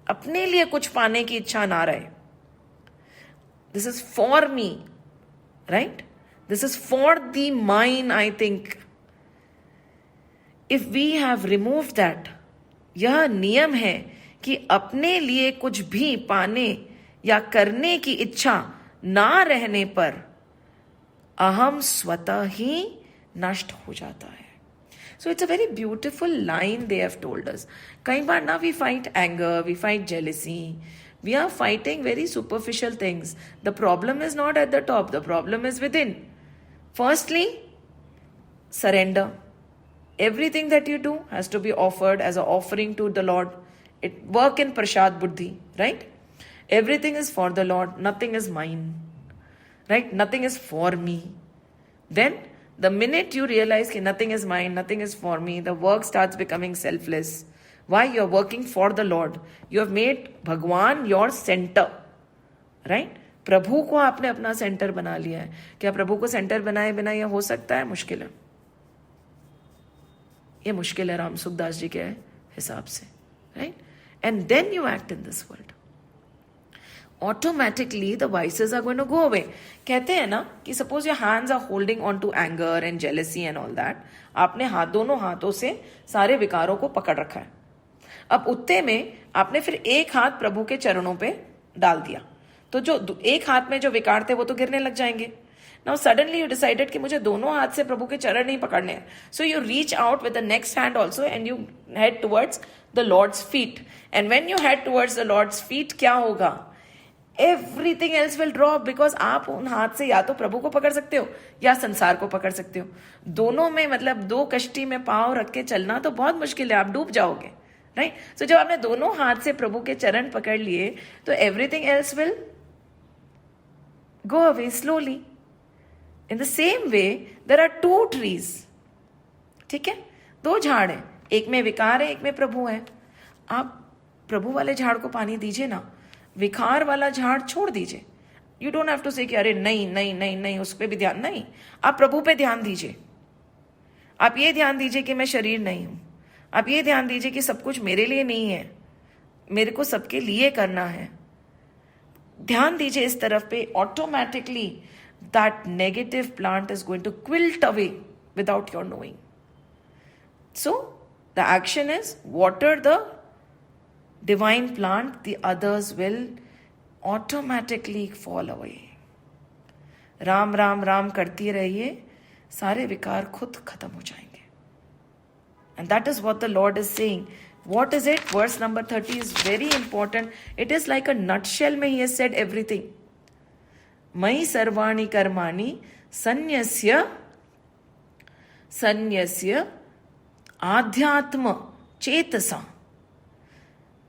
अपने लिए कुछ पाने की इच्छा ना रहे, this is for me, right? This is for the mine, I think. If we have removed that, यह नियम है कि अपने लिए कुछ भी पाने या करने की इच्छा ना रहने पर अहम स्वतः ही नष्ट हो जाता है. So it's a very beautiful line they have told us. कई बार ना we fight anger, we fight jealousy, we are fighting very superficial things. The problem is not at the top, the problem is within. Firstly, surrender. Everything that you do has to be offered as an offering to the Lord. It work in prashad buddhi, right? Everything is for the Lord, nothing is mine. Right? Nothing is for me. Then, the minute you realize that nothing is mine, nothing is for me, the work starts becoming selfless. Why? You are working for the Lord. You have made Bhagwan your center. Right? प्रभु को आपने अपना centre बना लिया है. क्या प्रभु को centre बनाए बिना यह हो सकता है? मुश्किल है. ये मुश्किल है राम सुखदास जी के हिसाब से. Right? And then you act in this world. Automatically the vices are going to go away. कहते हैं ना कि suppose your hands are holding on to anger and jealousy and all that. आपने दोनों हाथों से सारे विकारों को पकड़ रखा है. अब उत्ते में आपने फिर एक हाथ प्रभु के चरणों पे डाल दिया, तो जो एक हाथ में जो विकार थे वो तो गिरने लग जाएंगे. Now suddenly you decided कि मुझे दोनों हाथ से प्रभु के चरण नहीं पकड़ने हैं. So you reach out with the next hand also and you head towards the Lord's feet. And when you head towards the Lord's feet, क्या होगा? Everything else will drop, because आप उन हाथ से या तो प्रभु को पकड़ सकते हो या संसार को पकड़ सकते हो. दोनों में मतलब दो कश्ती में पांव रख के चलना तो बहुत मुश्किल है, आप डूब जाओगे. राइट? सो जब आपने दोनों हाथ से प्रभु के चरण पकड़ लिए तो everything else will go away slowly. In the same way there are 2 trees. ठीक है? 2 झाड़ हैं, एक में विकार है, एक में प्रभु है. आप प्रभु वाले झाड़ को पानी दीजिए ना, विकार वाला झाड़ छोड़ दीजिए. यू डोंट हैव टू से कि अरे नहीं नहीं नहीं नहीं उस पर भी ध्यान नहीं. आप प्रभु पे ध्यान दीजिए. आप ये ध्यान दीजिए कि मैं शरीर नहीं हूं. आप ये ध्यान दीजिए कि सब कुछ मेरे लिए नहीं है, मेरे को सबके लिए करना है. ध्यान दीजिए इस तरफ पे. Automatically that negative plant is going to wilt away without your knowing. So the action is water the divine plant, the others will automatically fall away. Ram Ram Ram करती रहिए, सारे विकार खुद खत्म हो जाएंगे. And that is what the Lord is saying. What is it? Verse number 30 is very important. It is like a nutshell में he has said everything. मयि सर्वाणि कर्माणि संन्यस्य आध्यात्म चेतसा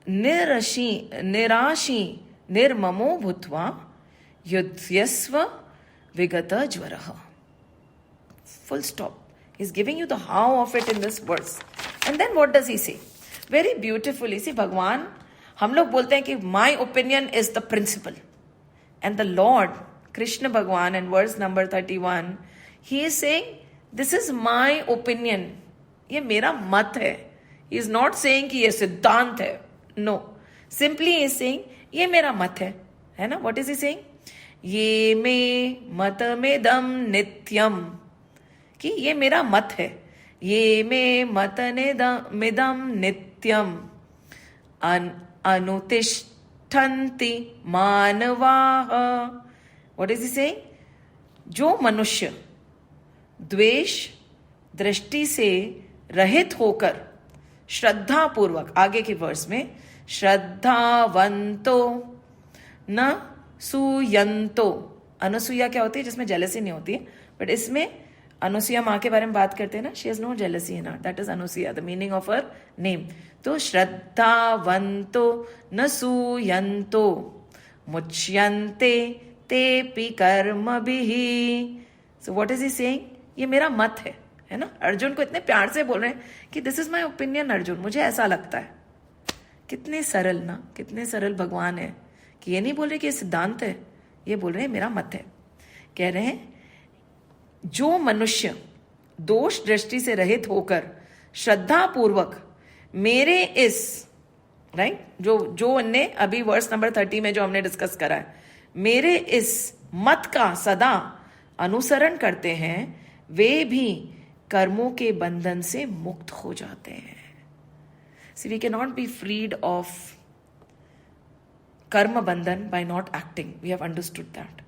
निराशी निर्ममो भूत्वा युध्यस्व विगत ज्वरः. Full stop. He's giving you the how of it in this verse. And then what does he say? Very beautifully. See, Bhagwan हम लोग बोलते हैं कि my opinion is the principle, and the lord Krishna भगवान in verse number 31 he is saying this is my opinion, ये मेरा मत है. ही इज नॉट सेइंग कि ये सिद्धांत है, नो, सिंपली इज सेइंग ये मेरा मत है ना. What is he saying? ये मे मतमेदम नित्यम, कि ये मेरा मत है. ये मे मतमेदम नित्यम अनुतिष्ठन्ति मानवाः. What is he saying? जो मनुष्य द्वेष दृष्टि से रहित होकर श्रद्धा पूर्वक, आगे के वर्स में, श्रद्धावंतो न सूयंतो. अनुसूया क्या होती है? जिसमें जेलसी नहीं होती है, बट इसमें अनुसूया माँ के बारे में बात करते हैं ना, she has no jealousy in her, that is Anasuya, the meaning of her name. तो श्रद्धावंतो न सूयंतो मुच्यन्ते तेपि कर्मभिः. So what is he saying? ये मेरा मत है ना. अर्जुन को इतने प्यार से बोल रहे हैं कि this is my opinion Arjun, मुझे ऐसा लगता है. कितने सरल ना, कितने सरल भगवान है कि ये नहीं बोल रहे कि ये सिद्धांत है, ये बोल रहे हैं मेरा मत है. कह रहे हैं जो मनुष्य दोष दृष्टि से रहित होकर श्रद्धा पूर्वक मेरे इस, राइट, जो ने अभी वर्स नंबर 30 में जो हमने डिस्कस करा है, मेरे इस मत का सदा अनुसरण करते हैं, वे भी कर्मों के बंधन से मुक्त हो जाते हैं. See, we cannot be freed of कर्म बंधन by not acting. We have understood that.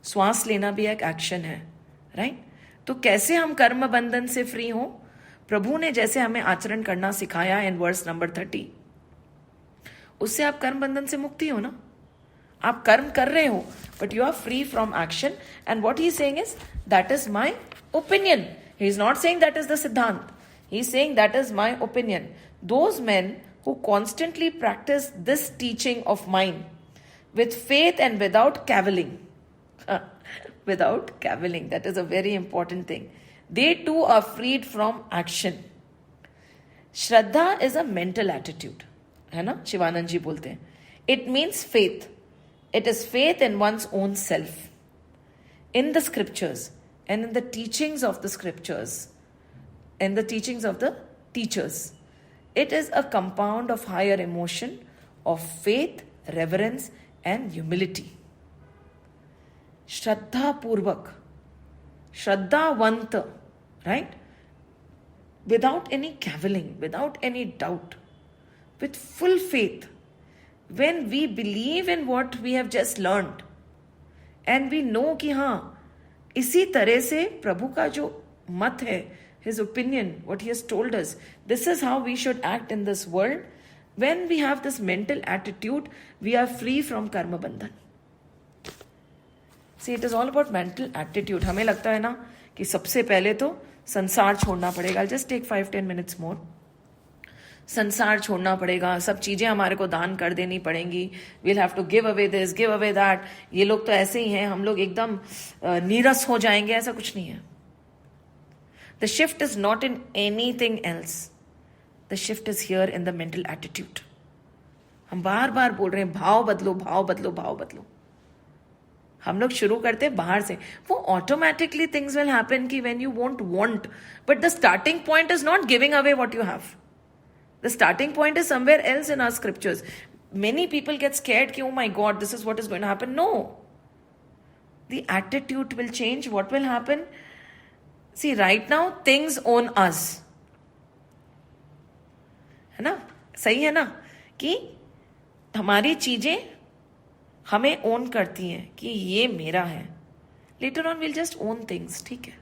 श्वास लेना भी एक एक्शन है, राइट? तो कैसे हम कर्म बंधन से फ्री हो? प्रभु ने जैसे हमें आचरण करना सिखाया इन वर्स नंबर 30, उससे आप कर्म बंधन से मुक्ति हो ना. आप कर्म कर रहे हो, but you are free from action. And what he is saying is that is my opinion. He is not saying that is the सिद्धांत. He is saying that is my opinion. Those men who constantly practice this teaching of mine with faith and without cavilling, without cavilling, that is a very important thing. They too are freed from action. Shraddha is a mental attitude, है ना? शिवानंद जी बोलते हैं. It means faith. It is faith in one's own self, in the scriptures and in the teachings of the scriptures. In the teachings of the teachers. It is a compound of higher emotion, of faith, reverence and humility. Shraddha Purvak, Shraddhavanta, right? Without any cavilling, without any doubt, with full faith. When we believe in what we have just learned and we know कि हाँ, इसी तरह से प्रभु का जो मत है, his opinion, what he has told us, this is how we should act in this world. When we have this mental attitude, we are free from karma bandhan. See, it is all about mental attitude. हमें लगता है ना कि सबसे पहले तो संसार छोड़ना पड़ेगा. I'll just take 5-10 minutes more. संसार छोड़ना पड़ेगा, सब चीजें हमारे को दान कर देनी पड़ेंगी. We'll have to give away this, give away that. ये लोग तो ऐसे ही हैं, हम लोग एकदम नीरस हो जाएंगे, ऐसा कुछ नहीं है. The shift is not in anything else. The shift is here in the mental attitude. हम बार बार बोल रहे हैं भाव बदलो, भाव बदलो, भाव बदलो. हम लोग शुरू करते हैं बाहर से. वो ऑटोमेटिकली थिंग्स विल हैपन कि when you won't want, but the starting point is not giving away what you have. The starting point is somewhere else in our scriptures. Many people get scared कि oh my god this is what is going to happen. No, the attitude will change. What will happen? See, right now things own us. है ना? सही है ना? कि हमारी चीजें हमें ओन करती हैं कि ये मेरा है. Later on we'll just own things. ठीक है?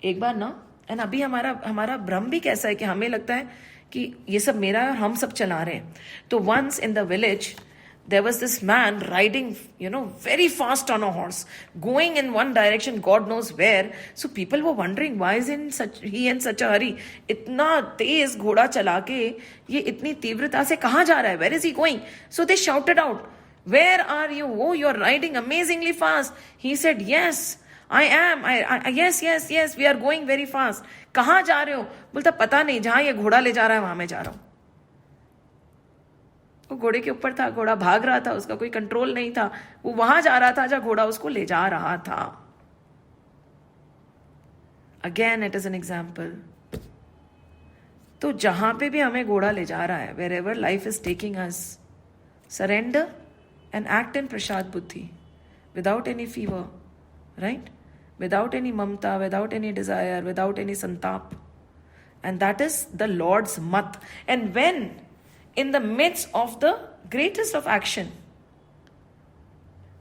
एक बार ना, एंड अभी हमारा भ्रम भी कैसा है कि हमें लगता है कि ये सब मेरा है और हम सब चला रहे हैं. तो once in the village there was this man riding, very fast on a horse, going in one direction, God knows where. So people were wondering, why is he in such a hurry? इतना तेज घोड़ा चला के ये इतनी तीव्रता से कहाँ जा रहा है? Where is he going? So they shouted out, where are you? Oh, you're riding amazingly fast. He said, yes, I am. Yes, we are going very fast. कहाँ जा रहे हो? बोलता पता नहीं, जहाँ ये घोड़ा ले जा रहा है वहां मैं जा रहा हूं. वो घोड़े के ऊपर था, घोड़ा भाग रहा था, उसका कोई कंट्रोल नहीं था, वो वहां जा रहा था जहां घोड़ा उसको ले जा रहा था. Again it is an example. तो जहां पे भी हमें घोड़ा ले जा रहा है, wherever life is taking us, surrender and act in prasad buddhi, without any fever, right, without any mamta, without any desire, without any santap. And that is the Lord's mat. And when in the midst of the greatest of action,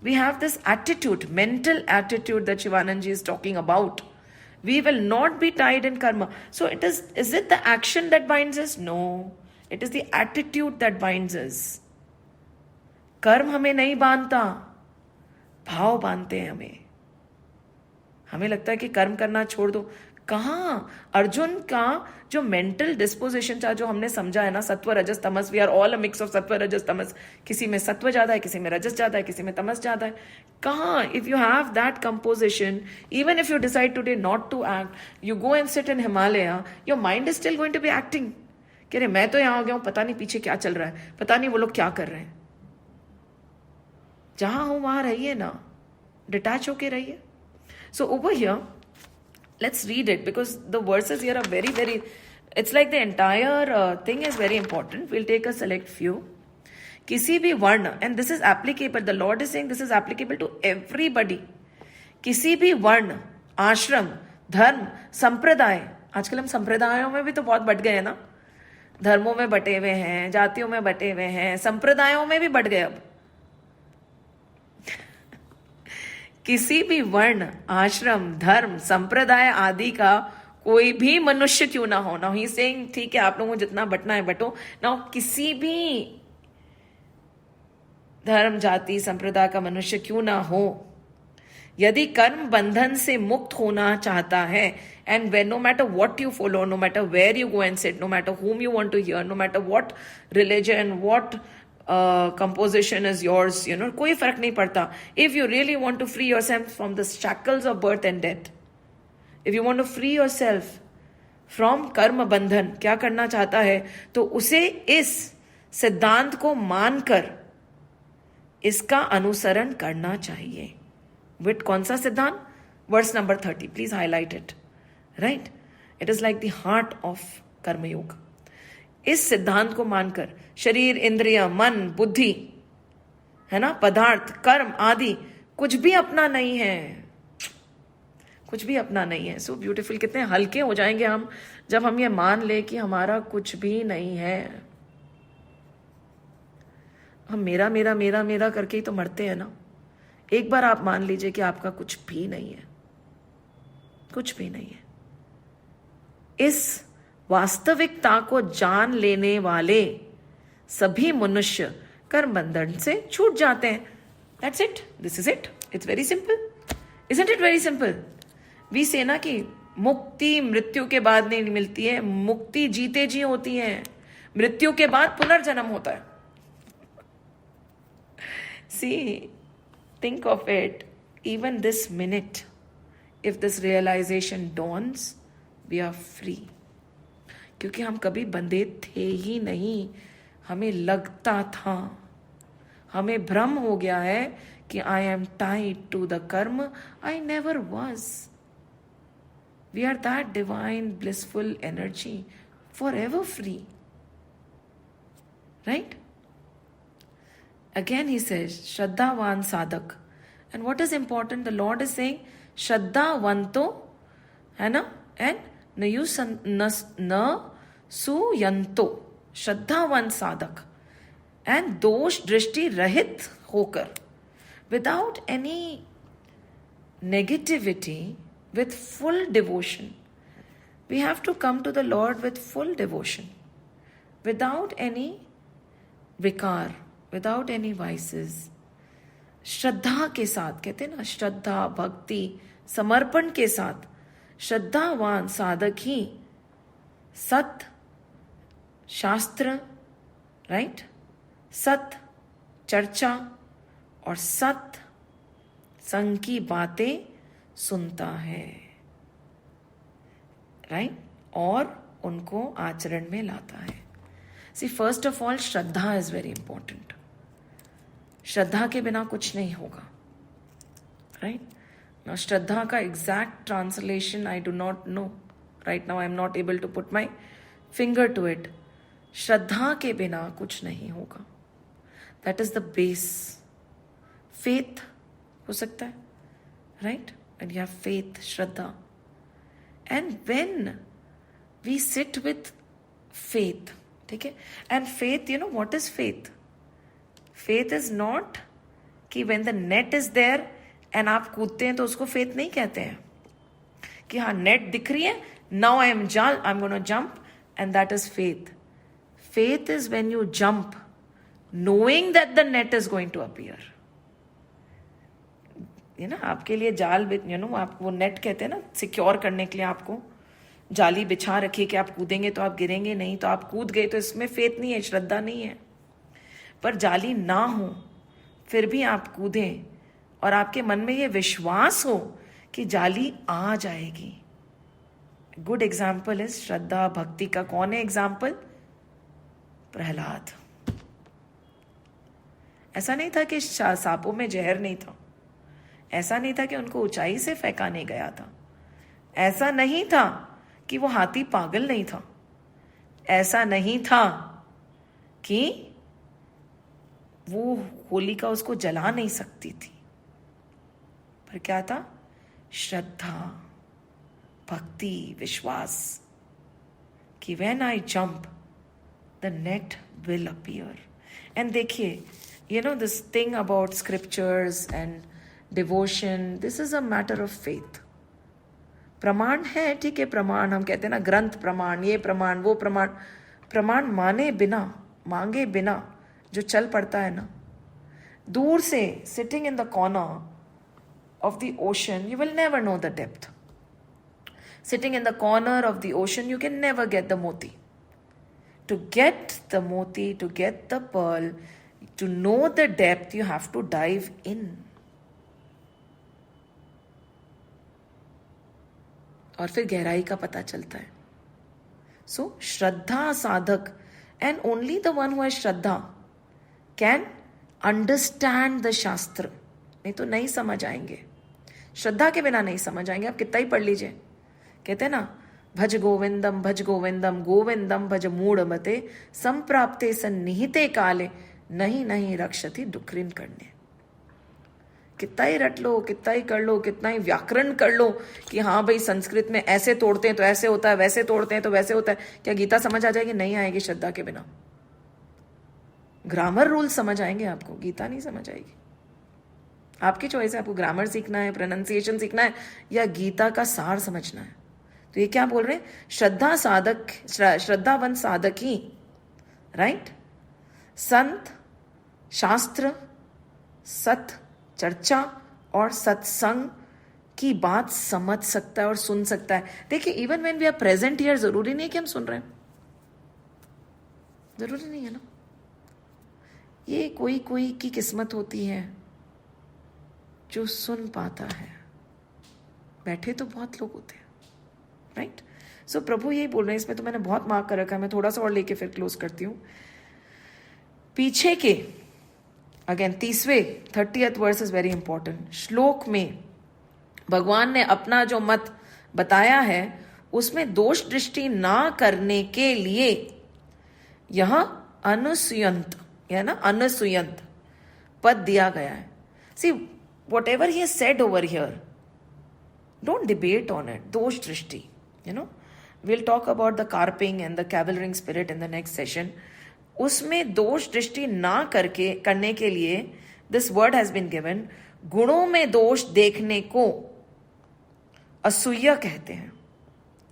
we have this attitude, mental attitude that Shivananji is talking about, we will not be tied in karma. So is it the action that binds us? No. It is the attitude that binds us. कर्म हमें नहीं बांधता, भाव बांधते हैं हमें. हमें लगता है कि कर्म करना छोड़ दो. कहाँ? अर्जुन का जो मेंटल डिस्पोजिशन था, जो हमने समझा है ना, सत्व रजस तमस, we are all a mix of सत्व रजस तमस. किसी में सत्व ज्यादा है, किसी में रजस ज्यादा है, किसी में तमस ज्यादा है. कहाँ? If you have that composition, even if you decide today not to act, you go and sit in Himalaya, your mind is still going to be acting. कह रहे मैं तो यहाँ आ गया हूं, पता नहीं पीछे क्या चल रहा है, पता नहीं वो लोग क्या कर रहे हैं. जहां हूं वहां रहिए ना, डिटैच होके रहिए. So over here, let's read it, because the verses here are very, very, it's like the entire thing is very important. We'll take a select few. किसी भी वर्ण, and this is applicable, the Lord is saying this is applicable to everybody. किसी भी वर्ण, आश्रम, धर्म, संप्रदाय. आजकल हम संप्रदायों में भी तो बहुत बट गए हैं ना. धर्मों में बटे हुए हैं, जातियों में बटे हुए हैं, संप्रदायों में भी बट गए. अब किसी भी वर्ण, आश्रम, धर्म, संप्रदाय आदि का कोई भी मनुष्य क्यों ना हो. ना ही सेइंग ठीक है आप लोगों को जितना बटना है बटो ना. किसी भी धर्म, जाति, संप्रदाय का मनुष्य क्यों ना हो, यदि कर्म बंधन से मुक्त होना चाहता है, and when no matter what you follow, no matter where you go and sit, no matter whom you want to hear, no matter what religion, what composition is yours, कोई फर्क नहीं पड़ता. If you really want to free yourself from the shackles of birth and death, if you want to free yourself from कर्म बंधन, क्या करना चाहता है, तो उसे इस सिद्धांत को मानकर इसका अनुसरण करना चाहिए. विथ कौन सा सिद्धांत? Verse number 30, please highlight it. Right, it is like the heart of कर्मयोग. इस सिद्धांत को मानकर शरीर, इंद्रिय, मन, बुद्धि, है ना, पदार्थ, कर्म आदि कुछ भी अपना नहीं है, कुछ भी अपना नहीं है. So beautiful. कितने हल्के हो जाएंगे हम जब हम ये मान ले कि हमारा कुछ भी नहीं है. हम मेरा मेरा मेरा मेरा करके ही तो मरते हैं ना. एक बार आप मान लीजिए कि आपका कुछ भी नहीं है, कुछ भी नहीं है. इस वास्तविकता को जान लेने वाले सभी मनुष्य कर्म बंधन से छूट जाते हैं. That's it. This is it. It's very simple. Isn't it very simple? We say ना कि मुक्ति मृत्यु के बाद नहीं मिलती है, मुक्ति जीते जी होती है, मृत्यु के बाद पुनर्जन्म होता है. सी, think of it, even this minute, if this realization dawns, we are free. क्योंकि हम कभी बंधे थे ही नहीं. हमें लगता था, हमें भ्रम हो गया है कि I am tied to the karma. I never was. We are that divine blissful energy, for ever free. Right? Again he says, Shraddhavan Sadak. And what is important? The Lord is saying, Shraddhavanto, है ना, and na suyanto, Shraddhavan Sadak. And dosh drishti rahit hokar, without any negativity, with full devotion. We have to come to the Lord with full devotion, without any vikar, without any vices. श्रद्धा के साथ, कहते हैं ना, श्रद्धा, भक्ति, समर्पण के साथ. श्रद्धावान साधक ही सत शास्त्र, राइट, सत चर्चा और सत संग की बातें सुनता है, राइट, और उनको आचरण में लाता है. See first of all shraddha is very important. श्रद्धा के बिना कुछ नहीं होगा. राइट नाउ श्रद्धा का exact translation I do not know right now. I am not able to put my finger to it. श्रद्धा के बिना कुछ नहीं होगा. That is the base. Faith हो सकता है, right? And you have faith, shraddha. And when we sit with faith, ठीक है? And faith, you know what is faith? Faith is not कि when the net is there and आप कूदते हैं तो उसको फेथ नहीं कहते हैं कि हाँ नेट दिख रही है, now I am gonna jump and that is faith. Faith is when you jump knowing that the net is going to appear. ये ना आपके लिए जाल, आप वो नेट कहते हैं ना, सिक्योर करने के लिए आपको जाली बिछा रखी कि आप कूदेंगे तो आप गिरेंगे नहीं, तो आप कूद गए, तो इसमें फेथ नहीं है, श्रद्धा नहीं है. पर जाली ना हो फिर भी आप कूदें और आपके मन में ये विश्वास हो कि जाली आ जाएगी. गुड एग्जाम्पल इज श्रद्धा भक्ति का. कौन है एग्जाम्पल? प्रहलाद. ऐसा नहीं था कि सांपों में जहर नहीं था. ऐसा नहीं था कि उनको ऊंचाई से फेंका नहीं गया था. ऐसा नहीं था कि वो हाथी पागल नहीं था. ऐसा नहीं था कि वो होलिका उसको जला नहीं सकती थी. पर क्या था? श्रद्धा, भक्ति, विश्वास कि when I jump the net will appear. And देखिए, you know, this thing about scriptures and devotion, this is a matter of faith. प्रमाण है, ठीक है, प्रमाण हम कहते हैं ना, ग्रंथ प्रमाण, ये प्रमाण, वो प्रमाण. प्रमाण मांगे बिना जो चल पड़ता है ना, दूर से sitting in the corner of the ocean, you will never know the depth. Sitting in the corner of the ocean, you can never get the moti. To get the moti, to get the pearl, to know the depth, you have to dive in. और फिर गहराई का पता चलता है. So श्रद्धा साधक, and only the one who has Shraddha can understand the शास्त्र. नहीं तो नहीं समझ आएंगे. श्रद्धा के बिना नहीं समझ आएंगे. आप कितना ही पढ़ लीजिए. कहते हैं ना, भज गोविंदम गोविंदम भज मूढ़ मते संप्राप्ते सन्निहिते काले नहीं रक्षति डुकरिन करने. कितना ही रट लो, कितना ही कर लो, कितना ही व्याकरण कर लो कि हाँ भाई संस्कृत में ऐसे तोड़ते हैं तो ऐसे होता है, वैसे तोड़ते हैं तो वैसे होता है. क्या गीता समझ आ जाएगी? नहीं आएगी श्रद्धा के बिना. ग्रामर रूल समझ आएंगे आपको, गीता नहीं समझ आएगी. आपकी चॉइस है, आपको ग्रामर सीखना है, प्रोनाउंसिएशन सीखना है, या गीता का सार समझना है. तो ये क्या बोल रहे हैं? श्रद्धावंत साधक ही, राइट, संत, शास्त्र, सत चर्चा और सत्संग की बात समझ सकता है और सुन सकता है. देखिए, even when we are present here, जरूरी नहीं कि हम सुन रहे हैं. जरूरी नहीं है ना. ये कोई की किस्मत होती है जो सुन पाता है. बैठे तो बहुत लोग होते हैं, राइट? सो प्रभु यही बोल रहे हैं. इसमें तो मैंने बहुत मार्क कर रखा है, मैं थोड़ा सा और लेके फिर क्लोज करती हूं. पीछे के again 30th verse is very important. श्लोक में भगवान ने अपना जो मत बताया है उसमें दोष दृष्टि ना करने के लिए यह अनुसूयंत, है ना, अनुसूयंत पद दिया गया है. See what ever he said over here, don't debate on it. दोष दृष्टि, you know, we'll talk about the carping and the cavalrying spirit in the next session. उसमें दोष दृष्टि ना करने के लिए this word has been given. गुणों में दोष देखने को असूया कहते हैं,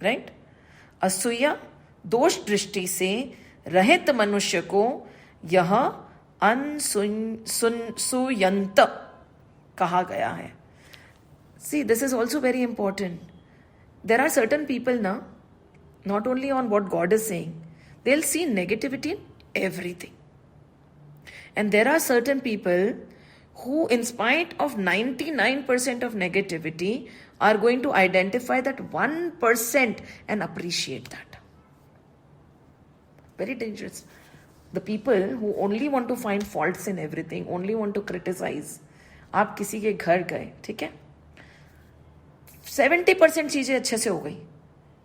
राइट? असूया, दोष दृष्टि से रहित मनुष्य को यह अनसूयंत कहा गया है. See, this is also very important. There are certain people now, not only on what God is saying, they'll see negativity in everything. And there are certain people who, in spite of 99% of negativity, are going to identify that 1% and appreciate that. Very dangerous. the people who only want to find faults in everything, only want to criticize. आप किसी के घर गए, ठीक है, 70% चीजें अच्छे से हो गई,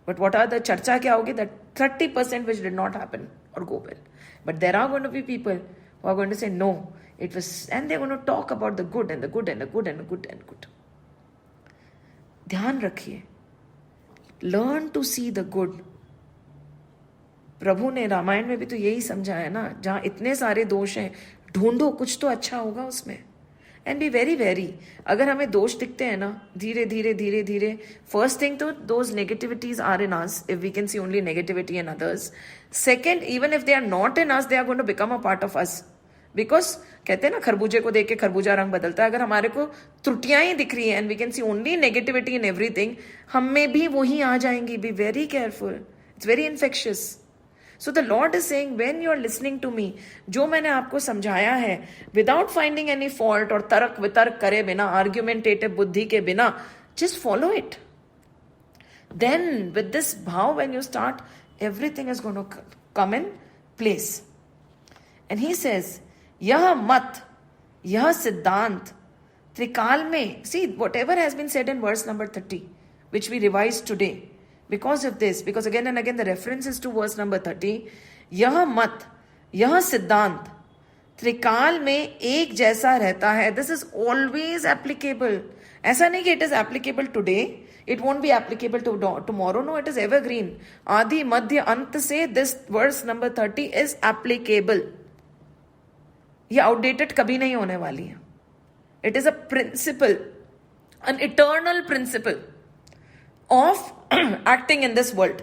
but what are the चर्चा क्या होगी, that 30% which did not happen or go well. But there are going to be people who are going to say no, it was, and they're going to talk about the good and the good and the good and the good and good. ध्यान रखिए, learn to see the good. प्रभु ने रामायण में भी तो यही समझाया ना, जहां इतने सारे दोष हैं, ढूंढो कुछ तो अच्छा होगा उसमें. एंड बी वेरी वेरी, अगर हमें दोष दिखते हैं ना, धीरे धीरे धीरे धीरे, फर्स्ट थिंग तो those negativities are in us, if we can see only negativity in others. Second, even if they are not in us, they are going to become a part of us. Because कहते हैं ना, खरबूजे को देख के खरबूजा रंग बदलता है. अगर हमारे को त्रुटियां ही दिख रही हैं and we can see only negativity in everything, हम में भी वही आ जाएंगी. Be very careful, it's very infectious. So the Lord is saying, when you are listening to me, जो मैंने आपको समझाया है, without finding any fault और तर्क वितर्क करे बिना, argumentative बुद्धि के बिना, just follow it. Then with this भाव, when you start, everything is going to come in place. And he says, यह मत, यह सिद्धांत त्रिकाल में, see whatever has been said in verse number 30, which we revised today. Because of this, because again and again the reference is to verse number 30, यह मत, यह सिद्धांत त्रिकाल में एक जैसा रहता है. This is always applicable. ऐसा नहीं कि it is applicable today, it won't be applicable to tomorrow. No, it is evergreen. आदि मध्य अंत से this verse number 30 is applicable. ये outdated कभी नहीं होने वाली है. It is a principle, an eternal principle of acting in this world.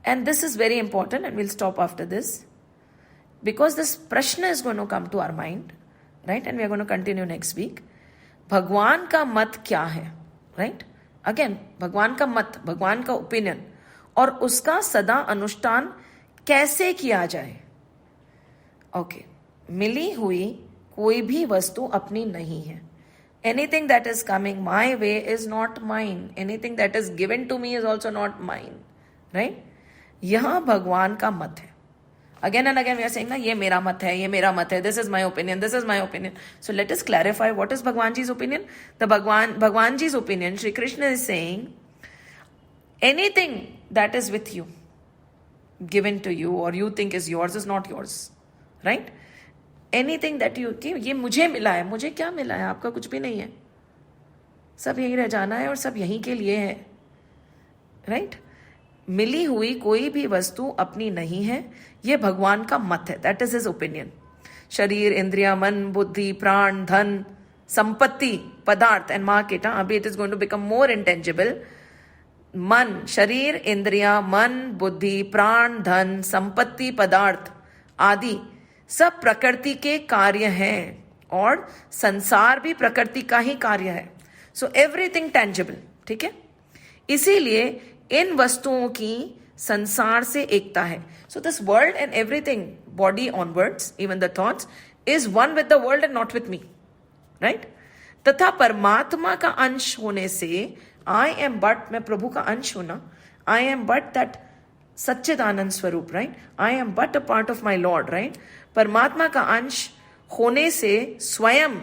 And this is very important, and we'll stop after this, because this prashna is going to come to our mind, right? And we are going to continue next week. भगवान का मत क्या है, right? Again, भगवान का मत, भगवान का ओपिनियन, और उसका सदा अनुष्ठान कैसे किया जाए. ओके, मिली हुई कोई भी वस्तु अपनी नहीं है. Anything that is coming my way is not mine. Anything that is given to me is also not mine. Right? यह भगवान का मत है. Again and again we are saying ना, ये मेरा मत है, ये मेरा मत है. This is my opinion. This is my opinion. So let us clarify what is Bhagwan Ji's opinion. The Bhagwan Ji's opinion, Shri Krishna is saying, anything that is with you, given to you, or you think is yours, is not yours. Right? Anything that you, कि ये मुझे मिला है, मुझे क्या मिला है, आपका कुछ भी नहीं है, सब यहीं रह जाना है और सब यहीं के लिए है. राइट? मिली हुई कोई भी वस्तु अपनी नहीं है, ये भगवान का मत है. That is his opinion. शरीर, इंद्रिया, मन, बुद्धि, प्राण, धन, संपत्ति, पदार्थ एंड मार्केट. अभी it is going to become more intangible. मन, शरीर, इंद्रिया, मन, बुद्धि, प्राण, धन, संपत्ति, पदार्थ आदि सब प्रकृति के कार्य हैं, और संसार भी प्रकृति का ही कार्य है. So everything tangible. ठीक है? इसीलिए इन वस्तुओं की संसार से एकता है. So this world and everything, body onwards, even the thoughts, is one with the world and not with me. Right? तथा परमात्मा का अंश होने से, आई एम बट, मैं प्रभु का अंश हूं ना, आई एम बट दैट सच्चिदानंद स्वरूप. Right? I am but a part of my lord. Right? परमात्मा का अंश होने से स्वयं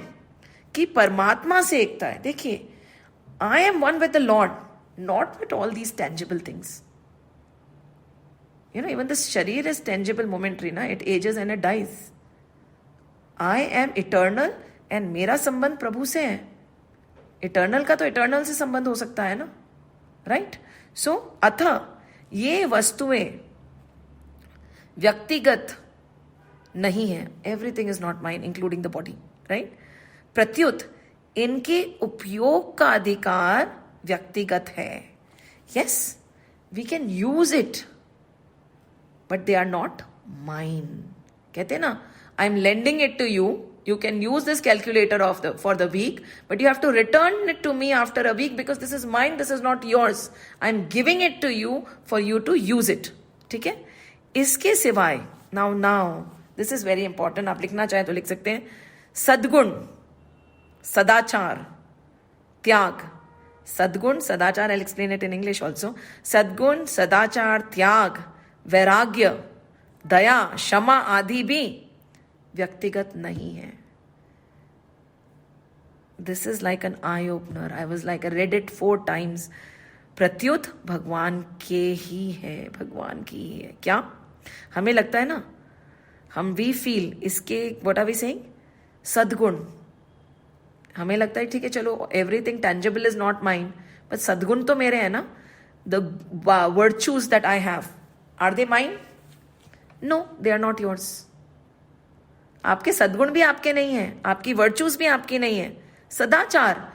की परमात्मा से एकता है. देखिए, I am one with the Lord, not with all these tangible things. You know, even this sharir is tangible, momentary ना, it ages and it dies. I am eternal, and मेरा संबंध प्रभु से है. इटर्नल का तो इटर्नल से संबंध हो सकता है ना. राइट? सो अतः ये वस्तुएं व्यक्तिगत नहीं है. Everything is not mine, including the body. Right? प्रत्युत इनके उपयोग का अधिकार व्यक्तिगत है. Yes, we can use it, but they are not mine. कहते ना, I am lending it to you. You can use this calculator for the week, but you have to return it to me after a week, because this is mine, this is not yours. I'm giving it to you for you to use it. ठीक है? इसके सिवाय, now, this is very important. आप लिखना चाहे तो लिख सकते हैं. सद्गुण, सदाचार, त्याग. सद्गुण, सदाचार, I'll explain it in English also. सद्गुण, सदाचार, त्याग, वैराग्य, दया, क्षमा आदि भी व्यक्तिगत नहीं है. This is like an eye opener. I was like I read it 4 times. प्रत्युत भगवान के ही है, भगवान की ही है. क्या हमें लगता है ना, हम वी फील इसके व्हाट आर वी सेइंग, सद्गुण. हमें लगता है ठीक है चलो everything tangible is not mine, but सद्गुण तो मेरे हैं ना. The virtues that I have, are they mine? No, they are not yours. आपके सद्गुण भी आपके नहीं है, आपकी वर्च्यूज भी आपकी नहीं है. सदाचार,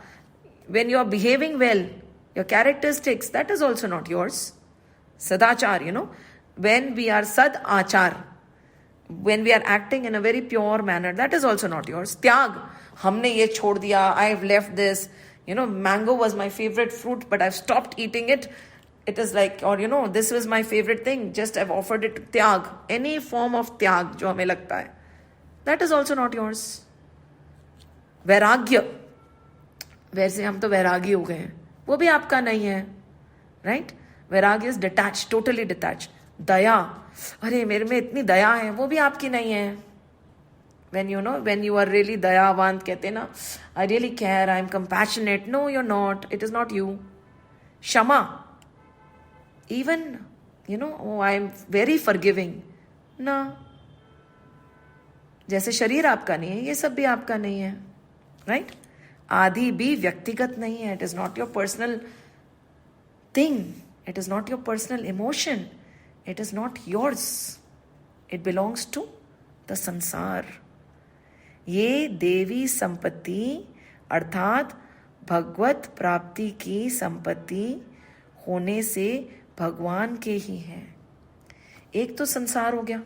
when you are behaving well, your characteristics, that is also not yours. Sadachar, you know, when we are sad achar, when we are acting in a very pure manner, that is also not yours. Tyag, हमने ये छोड़ दिया, I have left this, you know, mango was my favorite fruit, but I've stopped eating it. It is like, or you know, this was my favorite thing, just I've offered it to त्याग. Any form of त्याग जो हमें लगता है, that is also not yours. वैराग्य, वैसे हम तो वैरागी हो गए हैं, वो भी आपका नहीं है, राइट? वैराग्य इज डिटैच, टोटली डिटैच. दया, अरे मेरे में इतनी दया है, वो भी आपकी नहीं है. when you know, when you are really दयावान, कहते हैं ना, I really care, I am compassionate. No, you're not. It is not you. क्षमा, even you know, oh, I am very forgiving. ना, जैसे शरीर आपका नहीं है, ये सब भी आपका नहीं है, राइट? आदि भी व्यक्तिगत नहीं है. It is not your personal thing, it is not your personal emotion, it is not yours, it belongs to the sansar. ये देवी संपत्ति अर्थात भगवत प्राप्ति की संपत्ति होने से भगवान के ही है. एक तो संसार हो गया,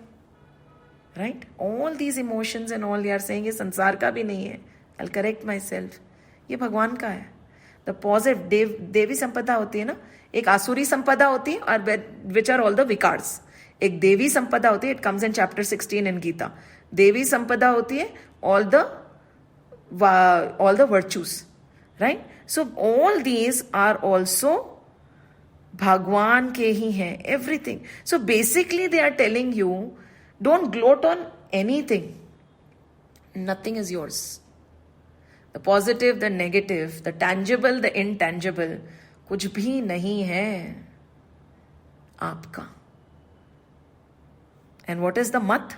right? All these emotions and all, यार सेइंग ये संसार का भी नहीं है. I will correct my self, ये भगवान का है. द पॉजिटिव देवी संपदा होती है ना, एक आसुरी संपदा होती है, और विच आर ऑल द विकार्स. एक देवी संपदा होती है, इट कम्स इन चैप्टर 16 इन गीता. देवी संपदा होती है all the virtues, right? So all these are also भगवान के ही हैं, everything. So basically they are telling you, don't gloat on anything. Nothing is yours. The positive, the negative, the tangible, the intangible, कुछ भी नहीं है आपका. And what is the mat?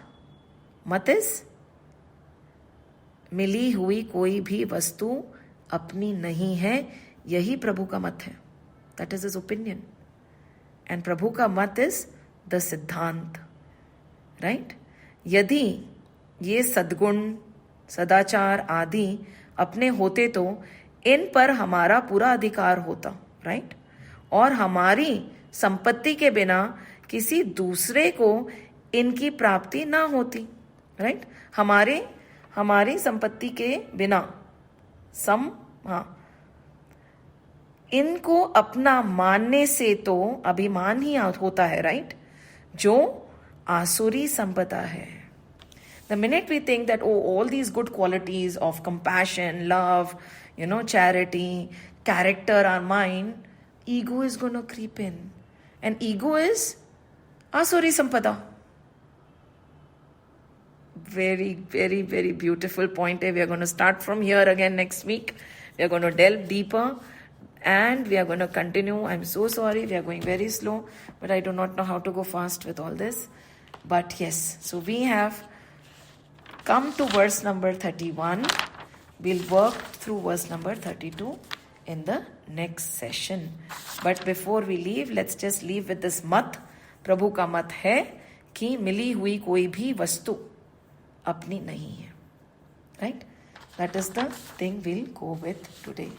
Mat is मिली हुई कोई भी वस्तु अपनी नहीं है. यही प्रभु का मत है. That is his opinion. And प्रभु का मत इज द सिद्धांत, राइट? यदि ये सद्गुण, सदाचार आदि अपने होते तो इन पर हमारा पूरा अधिकार होता, राइट? और हमारी संपत्ति के बिना किसी दूसरे को इनकी प्राप्ति ना होती, राइट? हमारी संपत्ति के बिना इनको अपना मानने से तो अभिमान ही होता है, राइट? जो आसुरी संपदा है. The minute we think that, oh, all these good qualities of compassion, love, you know, charity, character are mine, ego is going to creep in. And ego is asuri sampada. Very, very, very beautiful point. We are going to start from here again next week. We are going to delve deeper and we are going to continue. I'm so sorry. We are going very slow, but I do not know how to go fast with all this. But yes, so we have come to verse number 31. We'll work through verse number 32 in the next session. But before we leave, let's just leave with this mat. प्रभु का मत है कि मिली हुई कोई भी वस्तु अपनी नहीं है, right? That is the thing we'll go with today.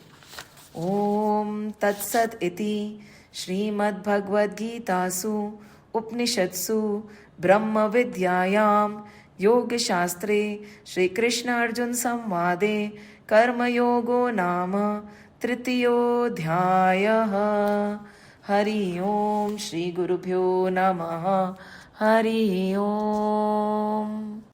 Om Tat Sat Iti Shrimad Bhagavad Gitasu Upnishadsu Brahma Vidyayam Yoga Shastre Shri Krishna Arjun Samvade Karma Yogo Nama Tritiyo Dhyayah. Hari Om Shri Gurubhyo Namaha. Hari Om.